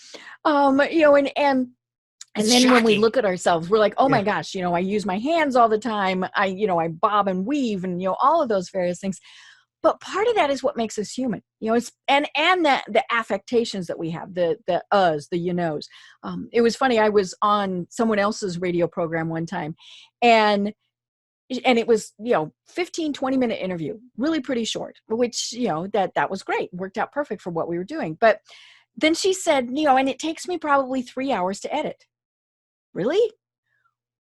And then shocking. When we look at ourselves, we're like, oh my gosh, I use my hands all the time. I bob and weave and, all of those various things. But part of that is what makes us human, it's, and the affectations that we have, the uhs, the knows. It was funny. I was on someone else's radio program one time, and it was, 15, 20-minute interview, really pretty short, which, that was great. Worked out perfect for what we were doing. But then she said, and it takes me probably 3 hours to edit. Really?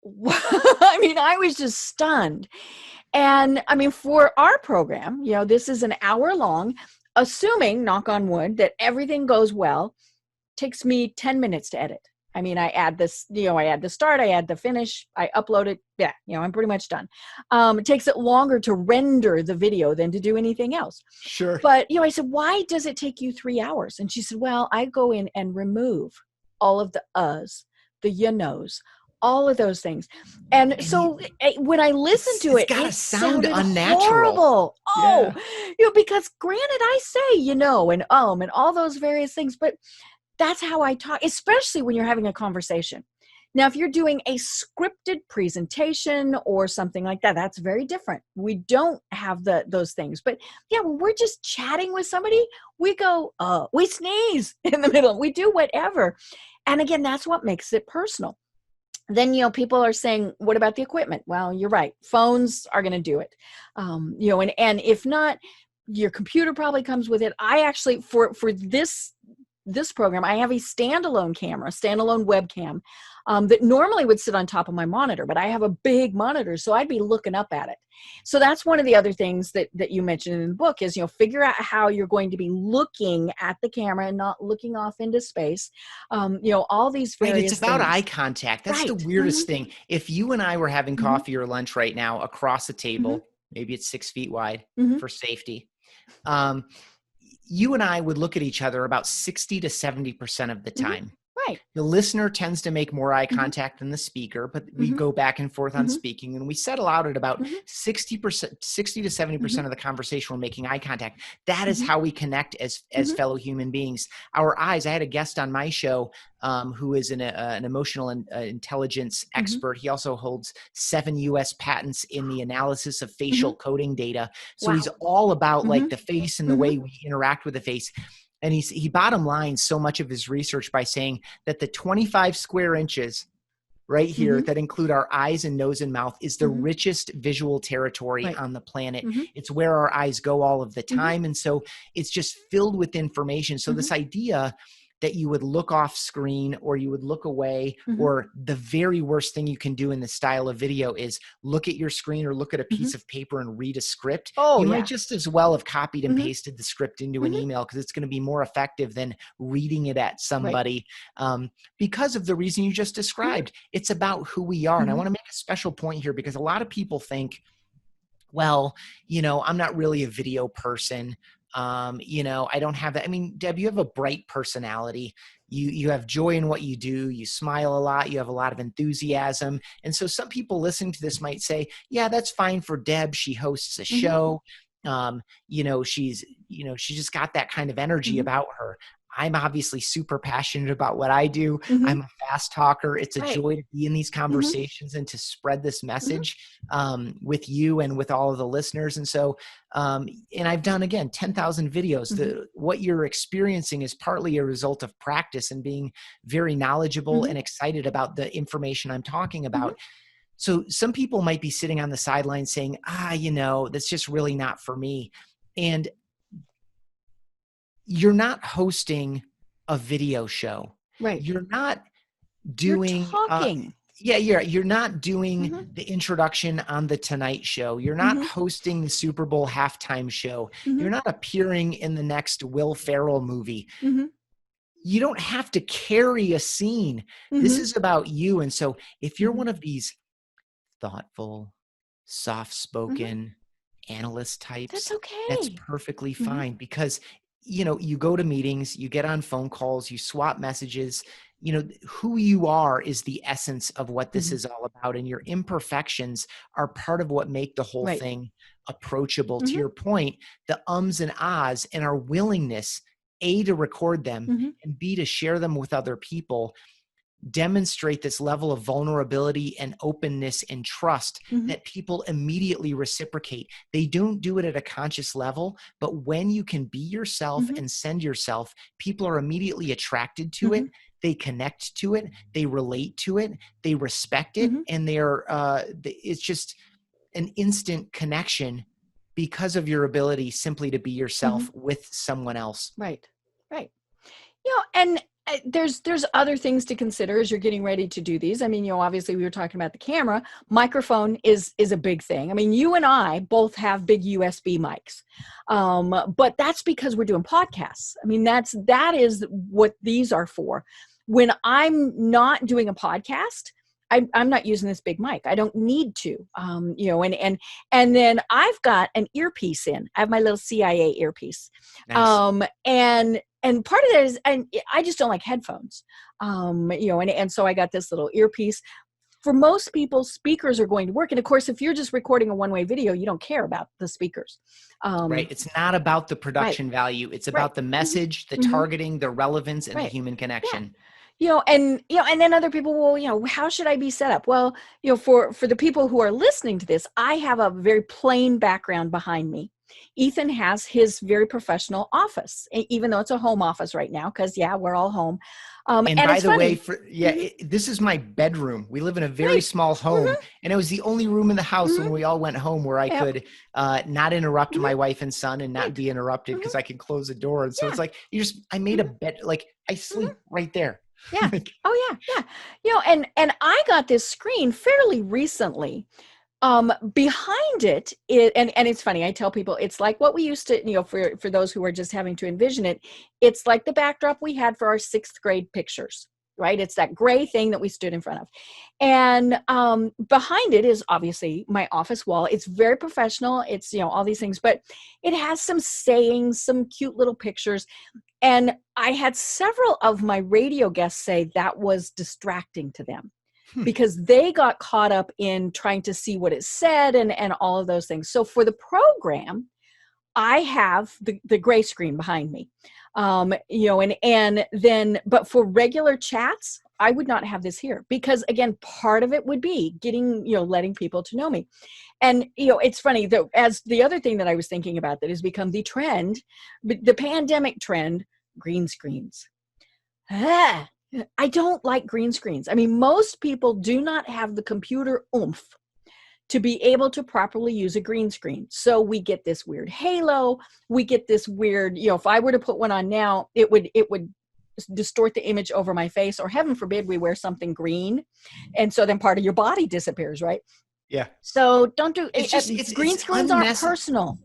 I mean, I was just stunned. And I mean, for our program, this is an hour long. assuming, knock on wood, that everything goes well, takes me 10 minutes to edit. I mean, I add this, I add the start, I add the finish, I upload it. Yeah, I'm pretty much done. It takes it longer to render the video than to do anything else. Sure. But, I said, why does it take you 3 hours? And she said, well, I go in and remove all of the uhs, the knows, all of those things. And so when I listened to it, gotta it sound sounded unnatural. horrible. Oh, Yeah. Because granted, I say, and and all those various things, but that's how I talk, especially when you're having a conversation. Now, if you're doing a scripted presentation or something like that, that's very different. We don't have those things. But yeah, when we're just chatting with somebody, we go, we sneeze in the middle. We do whatever. And again, that's what makes it personal. Then, people are saying, what about the equipment? Well, you're right. Phones are going to do it. And if not, your computer probably comes with it. I actually, for this program, I have a standalone camera, standalone webcam that normally would sit on top of my monitor, but I have a big monitor, so I'd be looking up at it. So that's one of the other things that you mentioned in the book is, figure out how you're going to be looking at the camera and not looking off into space. All these various Right, it's about things. eye contact. That's the Right. weirdest thing. If you and I were having coffee or lunch right now across a table, maybe it's 6 feet wide for safety, you and I would look at each other about 60 to 70% of the time. Right. The listener tends to make more eye contact than the speaker, but we go back and forth on speaking, and we settle out at about 60 to 70% of the conversation we're making eye contact. That is how we connect as fellow human beings. Our eyes, I had a guest on my show who is an emotional intelligence expert. He also holds 7 US patents in the analysis of facial coding data. So he's all about like the face and the way we interact with the face. And he bottom line so much of his research by saying that the 25 square inches right here that include our eyes and nose and mouth is the richest visual territory on the planet. It's where our eyes go all of the time. And so it's just filled with information. So this idea that you would look off screen or you would look away, or the very worst thing you can do in the style of video is look at your screen or look at a piece of paper and read a script. You might just as well have copied and pasted the script into an email because it's going to be more effective than reading it at somebody because of the reason you just described. It's about who we are. And I want to make a special point here because a lot of people think, well, I'm not really a video person. I don't have that. I mean, Deb, you have a bright personality. You have joy in what you do. You smile a lot. You have a lot of enthusiasm. And so some people listening to this might say, yeah, that's fine for Deb. She hosts a show. She's just got that kind of energy about her. I'm obviously super passionate about what I do. I'm a fast talker. It's a joy to be in these conversations and to spread this message with you and with all of the listeners. And so, and I've done, again, 10,000 videos. What you're experiencing is partly a result of practice and being very knowledgeable and excited about the information I'm talking about. So some people might be sitting on the sidelines saying, that's just really not for me. And you're not hosting a video show. Right. You're not doing you're talking. You're not doing the introduction on the Tonight Show. You're not hosting the Super Bowl halftime show. You're not appearing in the next Will Ferrell movie. You don't have to carry a scene. This is about you. And so if you're one of these thoughtful, soft-spoken analyst types, that's okay. That's perfectly fine because you go to meetings, you get on phone calls, you swap messages, who you are is the essence of what this is all about. And your imperfections are part of what make the whole thing approachable. To your point, the ums and ahs and our willingness, A, to record them and B, to share them with other people demonstrate this level of vulnerability and openness and trust that people immediately reciprocate. They don't do it at a conscious level, but when you can be yourself and send yourself, people are immediately attracted to it. They connect to it. They relate to it. They respect it. And it's just an instant connection because of your ability simply to be yourself with someone else. Right. And There's other things to consider as you're getting ready to do these. I mean, obviously we were talking about the camera. Microphone is a big thing. I mean, you and I both have big USB mics, but that's because we're doing podcasts. I mean, that is what these are for. When I'm not doing a podcast, I'm not using this big mic. I don't need to, and then I've got an earpiece in. I have my little CIA earpiece, Nice. and part of that is, and I just don't like headphones, and so I got this little earpiece. For most people, speakers are going to work, and of course, if you're just recording a one-way video, you don't care about the speakers. Right. It's not about the Right, production value. It's right. about the message, the Mhm. targeting, the relevance, and the Right. human Yeah. connection. And then other people will, how should I be set up? Well, for the people who are listening to this, I have a very plain background behind me. Ethan has his very professional office, even though it's a home office right now, because we're all home. And And by it's the way, funny. this is my bedroom. We live in a very Right. small Mhm. home, and it was the only room in the house when Mhm. we all went home where I Yep. could not interrupt Mhm. my wife and son and not Right. be interrupted Mhm. because I can close the door. And so Yeah. it's like I made a Mhm. bed, like I Mhm. sleep right there. Yeah. Like, Oh yeah. Yeah. And I got this screen fairly recently. Behind and it's funny, I tell people it's like what we used to, for those who are just having to envision it, it's like the backdrop we had for our 6th grade pictures, right? It's that gray thing that we stood in front of. And behind it is obviously my office wall. It's very professional. It's, all these things, but it has some sayings, some cute little pictures. And I had several of my radio guests say that was distracting to them hmm, because they got caught up in trying to see what it said and all of those things. So for the program, I have the gray screen behind me. And then, but for regular chats, I would not have this here because again, part of it would be getting, letting people to know me. And, it's funny that as the other thing that I was thinking about that has become the trend, the pandemic trend, green screens. Ah, I don't like green screens. I mean, most people do not have the computer oomph to be able to properly use a green screen. So we get this weird halo. We get this weird, if I were to put one on now, it would distort the image over my face, or heaven forbid we wear something green. And so then part of your body disappears, right? yeah. So don't do It's just, green it's screens aren't unnecessary. personal.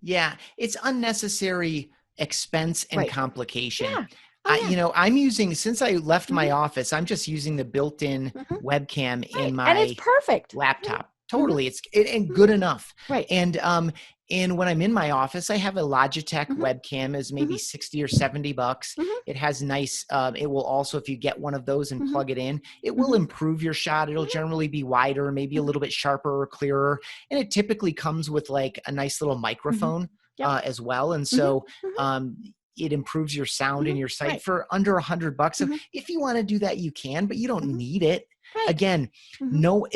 Yeah. It's unnecessary expense and Right. complication. Yeah. Oh yeah. I'm using, since I left my Mhm. office, I'm just using the built-in Mhm. webcam in Right. And it's my perfect. laptop. Mhm. Totally. And Mhm. good enough. Right. And when I'm in my office, I have a Logitech Mhm. webcam, is maybe Mhm. 60 or $70. Mhm. It has nice, it will also, if you get one of those and Mhm. plug it in, it will Mhm. improve your shot. It'll Mhm. generally be wider, maybe a Mhm. little bit sharper or clearer. And it typically comes with like a nice little Mhm. microphone Yep. as well. And Mhm. so, Mhm. um, it improves your sound and Mhm. your sight Right. for under $100. So Mhm. if you want to do that, you can, but you don't Mhm. need it. Right. Again, Mhm. no,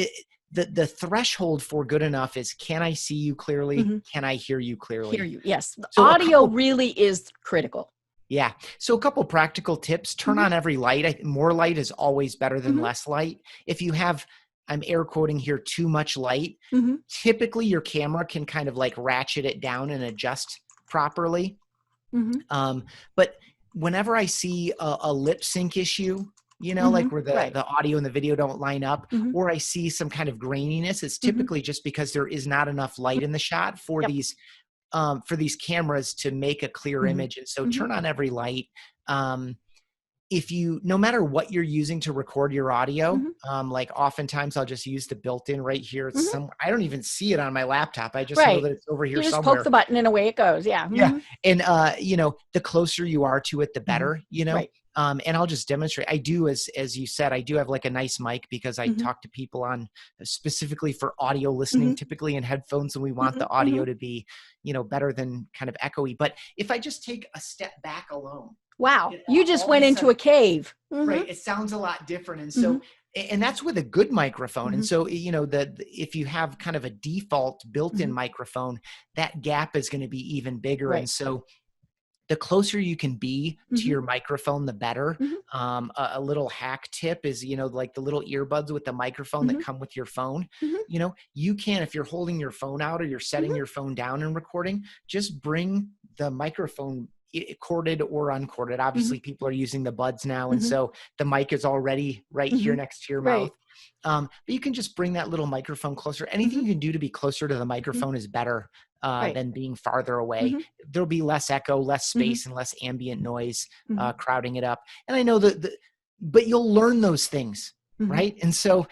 the threshold for good enough is, can I see you clearly? Mhm. Can I hear you Hear clearly? you. Yes. The So a audio couple, really is critical. yeah. So a couple practical tips: turn Mhm. on every light. More light is always better than Mhm. less light. If you have, I'm air quoting here, too much light, Mhm. typically your camera can kind of like ratchet it down and adjust properly. Mhm. But whenever I see a lip sync issue, like Mhm. where Right. the audio and the video don't line up, Mhm. or I see some kind of graininess, it's Mhm. typically just because there is not enough light in the shot Yep. for these cameras to make a clear Mhm. image. And so Mhm. turn on every light. If you, no matter what you're using to record your audio, Mhm. like oftentimes I'll just use the built-in right here. It's Mhm. some, I don't even see it on my laptop. I just know Right. that it's over here You just poke somewhere. the button and away it goes. Yeah. Yeah. Mhm. And, the closer you are to it, the Mhm. better, Right. and I'll just demonstrate. I do, as you said, I do have like a nice mic because I Mhm. talk to people on specifically for audio listening, Mhm. typically in headphones, and we want Mhm. the audio Mhm. to be, better than kind of echoey. But if I just take a step back alone, Wow. it You just all of went a into sudden, a cave. right, Mhm. it sounds a lot different. And Mhm. so, and that's with a good microphone. And Mhm. so, if you have kind of a default built-in Mhm. microphone, that gap is going to be even bigger. And Right. so the closer you can be to Mhm. your microphone, the better. Mhm. A little hack tip is, like the little earbuds with the microphone that Mhm. come with your phone. Mhm. You can, if you're holding your phone out or you're setting Mhm. your phone down and recording, just bring the microphone corded or uncorded. Obviously, people are using the buds now. And Mhm. so the mic is already right here next to your Right. mouth. But you can just bring that little microphone closer. Anything you can do to be closer to the microphone is better Right. than being farther away. There'll be less echo, less space, and less ambient noise crowding it up. And I know but you'll learn those things. Right. And so,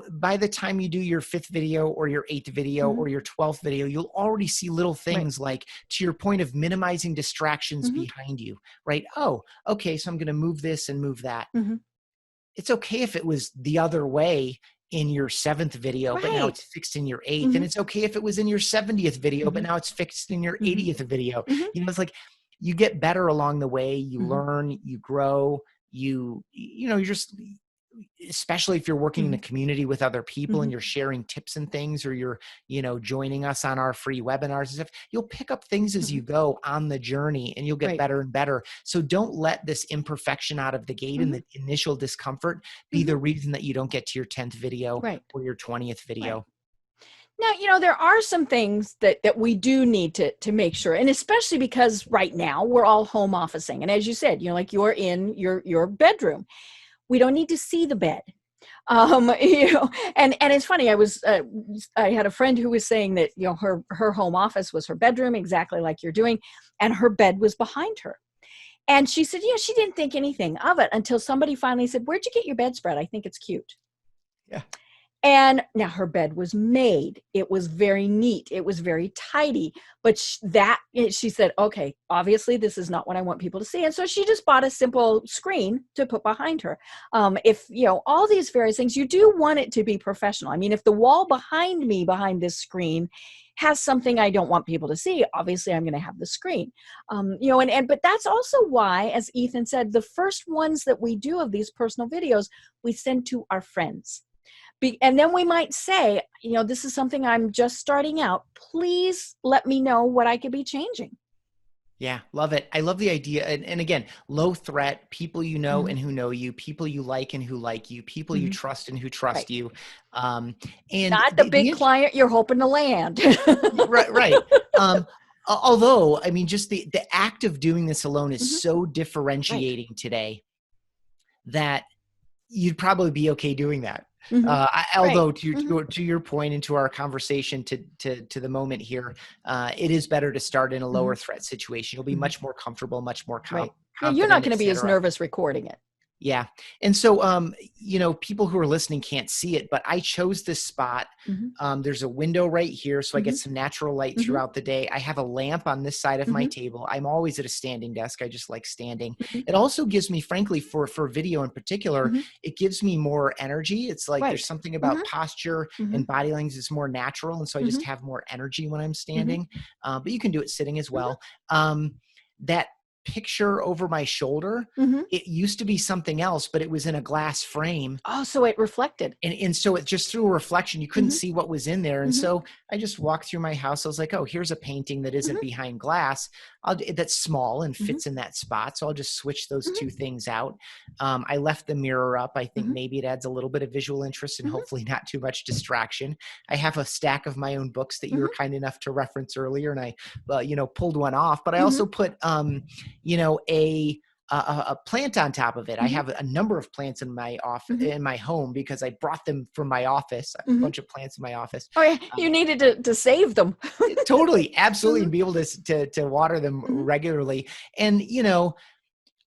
by the time you do your 5th video or your 8th video or your 12th video, you'll already see little things like, to your point of minimizing distractions behind you, right? Oh, okay. So I'm going to move this and move that. It's okay if it was the other way in your 7th video, but now it's fixed in your 8th. And it's okay if it was in your 70th video, but now it's fixed in your 80th video. It's like you get better along the way. You learn, you grow, you're just, especially if you're working in a community with other people and you're sharing tips and things, or you're, joining us on our free webinars and stuff, you'll pick up things as you go on the journey, and you'll get better and better. So don't let this imperfection out of the gate and the initial discomfort be the reason that you don't get to your 10th video or your 20th video. Now, there are some things that we do need to make sure, and especially because right now we're all home officing. And as you said, like you're in your bedroom. We don't need to see the bed. And it's funny. I had a friend who was saying that, her home office was her bedroom, exactly like you're doing. And her bed was behind her. And she said, she didn't think anything of it until somebody finally said, "Where'd you get your bedspread? I think it's cute." Yeah. And now her bed was made. It was very neat. It was very tidy. But she said, okay, obviously this is not what I want people to see. And so she just bought a simple screen to put behind her. If, all these various things, you do want it to be professional. I mean, if the wall behind me, behind this screen, has something I don't want people to see, obviously I'm going to have the screen. But that's also why, as Ethan said, the first ones that we do of these personal videos, we send to our friends. And then we might say, this is something I'm just starting out. Please let me know what I could be changing. Yeah, love it. I love the idea. And again, low threat, people you know and who know you, people you like and who like you, people you trust and who trust you. And not the big client you're hoping to land. Right. Although, I mean, just the act of doing this alone is so differentiating today that you'd probably be okay doing that. Although to your point and to our conversation to the moment here, it is better to start in a lower threat situation. You'll be much more comfortable, much more confident. You're not going to be as nervous recording it. Yeah. And so, people who are listening can't see it, but I chose this spot. There's a window right here, so I get some natural light throughout the day. I have a lamp on this side of my table. I'm always at a standing desk. I just like standing. It also gives me, frankly, for video in particular, it gives me more energy. It's like there's something about posture and body language is more natural. And so I just have more energy when I'm standing. But you can do it sitting as well. That picture over my shoulder, it used to be something else, but it was in a glass frame. Oh, so it reflected. And so it just threw a reflection. You couldn't see what was in there. And so I just walked through my house. I was like, oh, here's a painting that isn't behind glass. That's small and fits in that spot. So I'll just switch those two things out. I left the mirror up. I think maybe it adds a little bit of visual interest and hopefully not too much distraction. I have a stack of my own books that you were kind enough to reference earlier, and I, pulled one off, but I also put, a plant on top of it. I have a number of plants in my in my home because I brought them from my office. I have a bunch of plants in my office. Oh, yeah. You needed to save them. Totally. Absolutely. And be able to water them regularly. And,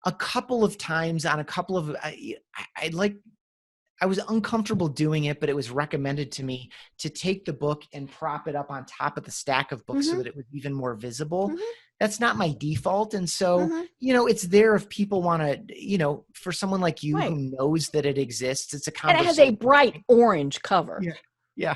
a couple of times on a couple of, I was uncomfortable doing it, but it was recommended to me to take the book and prop it up on top of the stack of books so that it was even more visible. That's not my default. And so, it's there if people want to, for someone like you who knows that it exists, it's a conversation. And it has a bright orange cover. Yeah.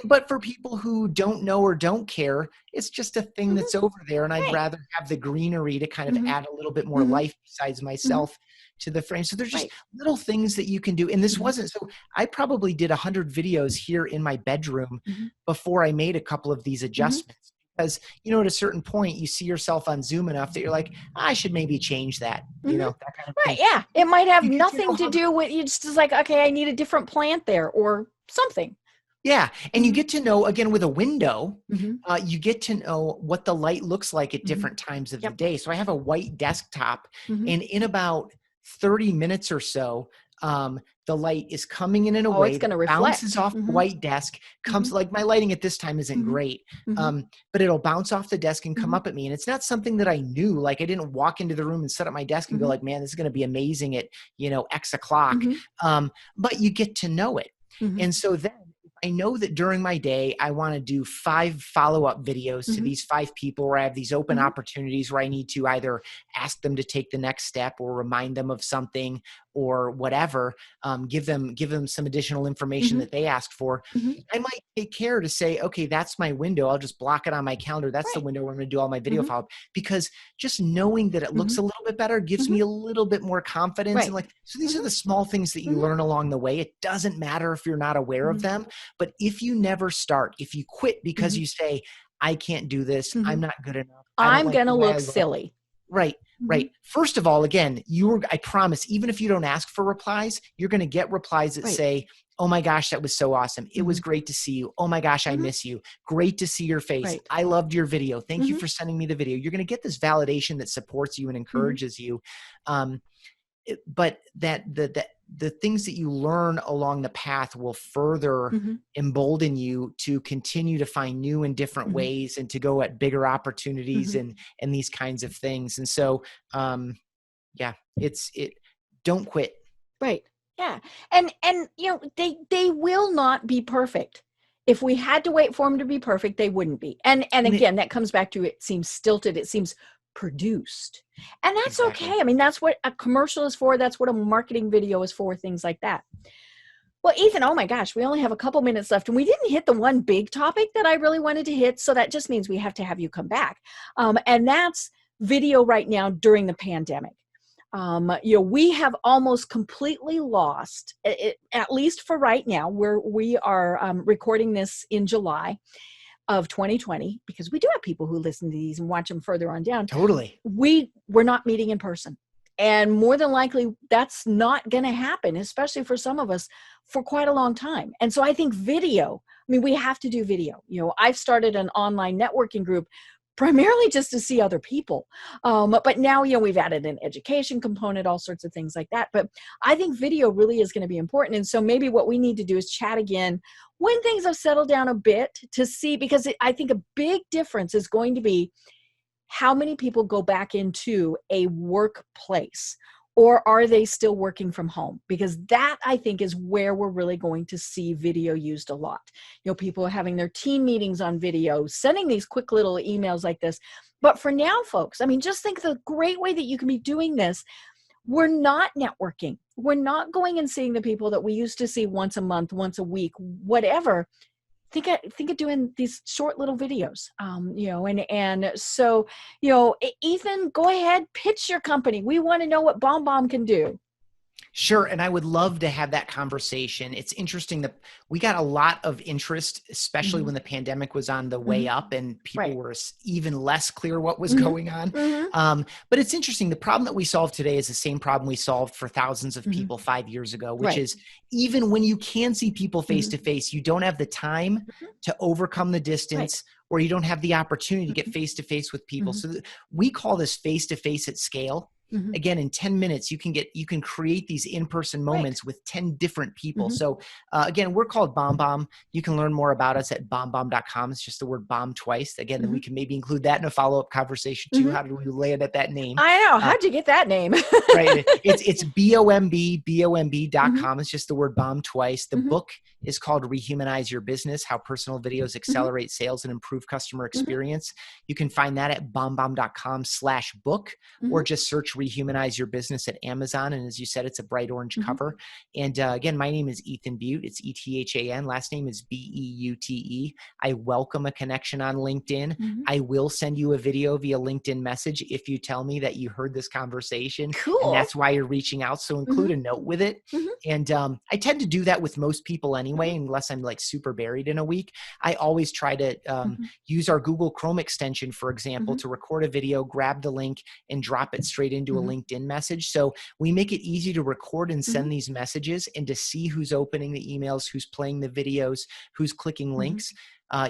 But for people who don't know or don't care, it's just a thing that's over there. And I'd rather have the greenery to kind of add a little bit more life besides myself to the frame. So there's just little things that you can do. And this wasn't, so I probably did 100 videos here in my bedroom before I made a couple of these adjustments. Because, at a certain point, you see yourself on Zoom enough that you're like, I should maybe change that, that kind of thing. Yeah. It might have nothing to do with, it's just like, okay, I need a different plant there or something. Yeah. And you get to know, again, with a window, Mm-hmm. you get to know what the light looks like at Mm-hmm. different times of the Yep. day. So I have a white desktop, Mm-hmm. and in about 30 minutes or so, the light is coming in a Oh, it's way going that to reflect. bounces off the Mm-hmm. white desk, comes Mm-hmm. like my lighting at this time isn't Mm-hmm. great, Mm-hmm. but it'll bounce off the desk and come Mm-hmm. up at me. And it's not something that I knew. Like I didn't walk into the room and set up my desk and go Mm-hmm. like, man, this is going to be amazing at, X o'clock. Mm-hmm. But you get to know it. Mm-hmm. And so then I know that during my day, I want to do 5 follow-up videos to Mm-hmm. these 5 people where I have these open Mm-hmm. opportunities where I need to either ask them to take the next step or remind them of something or whatever, give them some additional information Mm-hmm. that they asked for. Mm-hmm. I might take care to say, okay, that's my window. I'll just block it on my calendar. That's the Right. window where I'm going to do all my video Mm-hmm. follow-up, because just knowing that it looks Mm-hmm. a little bit better gives Mm-hmm. me a little bit more confidence. Right. And like, so these are Mm-hmm. the small things that you Mm-hmm. learn along the way. It doesn't matter if you're not aware of Mm-hmm. them. But if you never start, if you quit because Mm-hmm. you say, I can't do this, Mm-hmm. I'm not good enough, I don't I'm like going the to way I look look. silly. Right, Mm-hmm. right. First of all, again, I promise, even if you don't ask for replies, you're going to get replies that Right. say, oh my gosh, that was so awesome. It was Mm-hmm. great to see you. Oh my gosh, I Mm-hmm. miss you. Great to see your face. Right. I loved your video. Thank you Mm-hmm. for sending me the video. You're going to get this validation that supports you and Mm-hmm. encourages you. But that the things that you learn along the path will further Mm-hmm. embolden you to continue to find new and different Mm-hmm. ways and to go at bigger opportunities Mm-hmm. and these kinds of things. And so, yeah, don't quit. Right. Yeah. And they will not be perfect. If we had to wait for them to be perfect, they wouldn't be. And again, that comes back to, it seems stilted, it seems produced. And that's Exactly. okay. I mean, that's what a commercial is for. That's what a marketing video is for, things like that. Well, Ethan, oh my gosh, we only have a couple minutes left, and we didn't hit the one big topic that I really wanted to hit. So that just means we have to have you come back. And that's video right now during the pandemic. We have almost completely lost it, at least for right now, where we are recording this in July of 2020, because we do have people who listen to these and watch them further on down. Totally. We're not meeting in person. And more than likely, that's not going to happen, especially for some of us, for quite a long time. And so I think video, we have to do video. I've started an online networking group primarily just to see other people. But now, we've added an education component, all sorts of things like that. But I think video really is going to be important. And so maybe what we need to do is chat again when things have settled down a bit to see, because I think a big difference is going to be how many people go back into a workplace, or are they still working from home? Because that, I think, is where we're really going to see video used a lot. People are having their team meetings on video, sending these quick little emails like this. But for now, folks, just think the great way that you can be doing this. We're not networking. We're not going and seeing the people that we used to see once a month, once a week, whatever. Think of doing these short little videos, and so, Ethan, go ahead, pitch your company. We want to know what BombBomb can do. Sure. And I would love to have that conversation. It's interesting that we got a lot of interest, especially when the pandemic was on the way up and people were even less clear what was going on. But it's interesting. The problem that we solve today is the same problem we solved for thousands of people 5 years ago, which is even when you can see people face to face, you don't have the time to overcome the distance, or you don't have the opportunity to get face to face with people. So we call this face to face at scale. Again, in 10 minutes, you can create these in-person moments with 10 different people. So again, we're called BombBomb. You can learn more about us at BombBomb.com. It's just the word bomb twice. Again, then we can maybe include that in a follow-up conversation too. How did we land at that name? I know. How'd you get that name? Right. It's BombBomb.com. It's just the word bomb twice. The book is called Rehumanize Your Business: How Personal Videos Accelerate Sales and Improve Customer Experience. You can find that at BombBomb.com/book, or just search Rehumanize Your Business at Amazon. And as you said, it's a bright orange cover. And again, my name is Ethan Beaute. It's Ethan. Last name is Beute. I welcome a connection on LinkedIn. I will send you a video via LinkedIn message if you tell me that you heard this conversation. Cool. And that's why you're reaching out. So include a note with it. And I tend to do that with most people anyway, unless I'm like super buried in a week. I always try to use our Google Chrome extension, for example, to record a video, grab the link, and drop it straight into into a LinkedIn message. So we make it easy to record and send these messages and to see who's opening the emails, who's playing the videos, who's clicking links.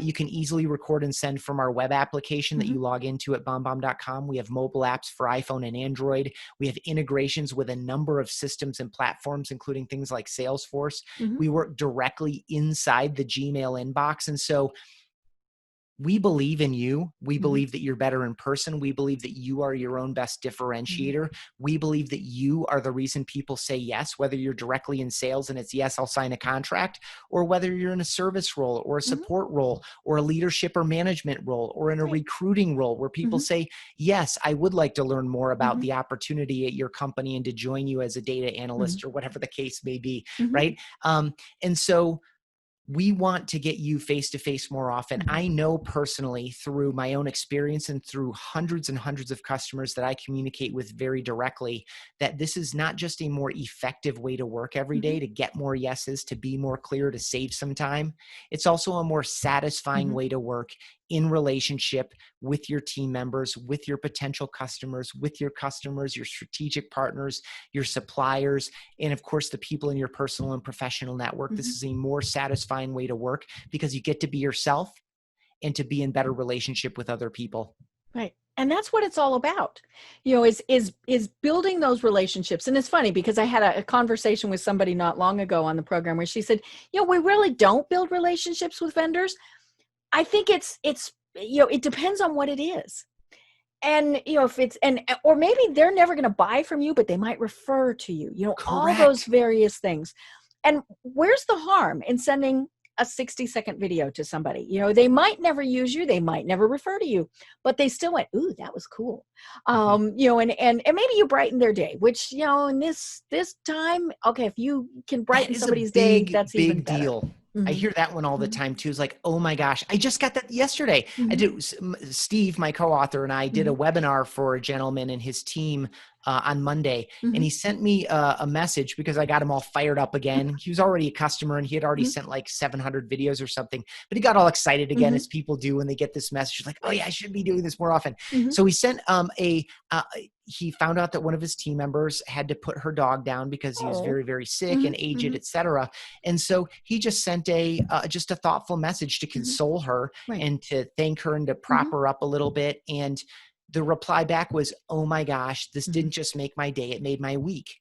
You can easily record and send from our web application that you log into at BombBomb.com. We have mobile apps for iPhone and Android. We have integrations with a number of systems and platforms, including things like Salesforce. We work directly inside the Gmail inbox. And so we believe in you. We believe that you're better in person. We believe that you are your own best differentiator. We believe that you are the reason people say yes, whether you're directly in sales and it's yes, I'll sign a contract, or whether you're in a service role or a support role or a leadership or management role or in a recruiting role where people say, yes, I would like to learn more about the opportunity at your company and to join you as a data analyst or whatever the case may be, right? And so we want to get you face-to-face more often. I know personally through my own experience and through hundreds and hundreds of customers that I communicate with very directly that this is not just a more effective way to work every day, to get more yeses, to be more clear, to save some time. It's also a more satisfying way to work in relationship with your team members, with your potential customers, your strategic partners, your suppliers, and of course, the people in your personal and professional network. This is a more satisfying way to work because you get to be yourself and to be in better relationship with other people. Right. And that's what it's all about, is building those relationships. And it's funny because I had a conversation with somebody not long ago on the program where she said, we really don't build relationships with vendors. I think it's it depends on what it is. And, if it's, or maybe they're never going to buy from you, but they might refer to you, all those various things. And where's the harm in sending a 60-second video to somebody? They might never use you. They might never refer to you, but they still went, ooh, that was cool. And maybe you brighten their day, which, in this time, okay, if you can brighten somebody's day, that's even better. Deal. I hear that one all the time too. It's like, oh my gosh, I just got that yesterday. I did. Steve, my co-author, and I did a webinar for a gentleman and his team on Monday. And he sent me a message because I got him all fired up again. He was already a customer and he had already sent like 700 videos or something, but he got all excited again as people do when they get this message like, oh yeah, I should be doing this more often. So he sent he found out that one of his team members had to put her dog down because he was very, very sick and aged, et cetera. And so he just sent just a thoughtful message to console her and to thank her and to prop her up a little bit. And the reply back was, oh my gosh, this didn't just make my day, it made my week.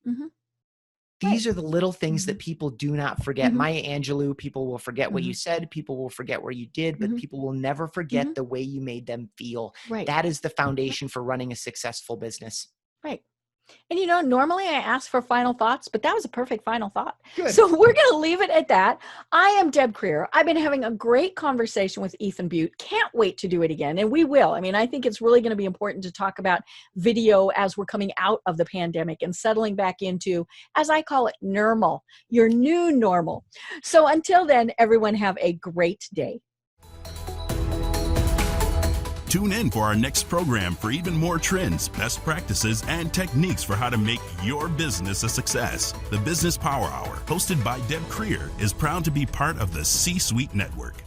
These are the little things that people do not forget. Maya Angelou, people will forget what you said, people will forget where you did, but people will never forget the way you made them feel. That is the foundation for running a successful business. Right. And normally I ask for final thoughts, but that was a perfect final thought. Good. So we're going to leave it at that. I am Deb Creer. I've been having a great conversation with Ethan Beaute. Can't wait to do it again. And we will. I mean, I think it's really going to be important to talk about video as we're coming out of the pandemic and settling back into, as I call it, normal, your new normal. So until then, everyone have a great day. Tune in for our next program for even more trends, best practices, and techniques for how to make your business a success. The Business Power Hour, hosted by Deb Creer, is proud to be part of the C-Suite Network.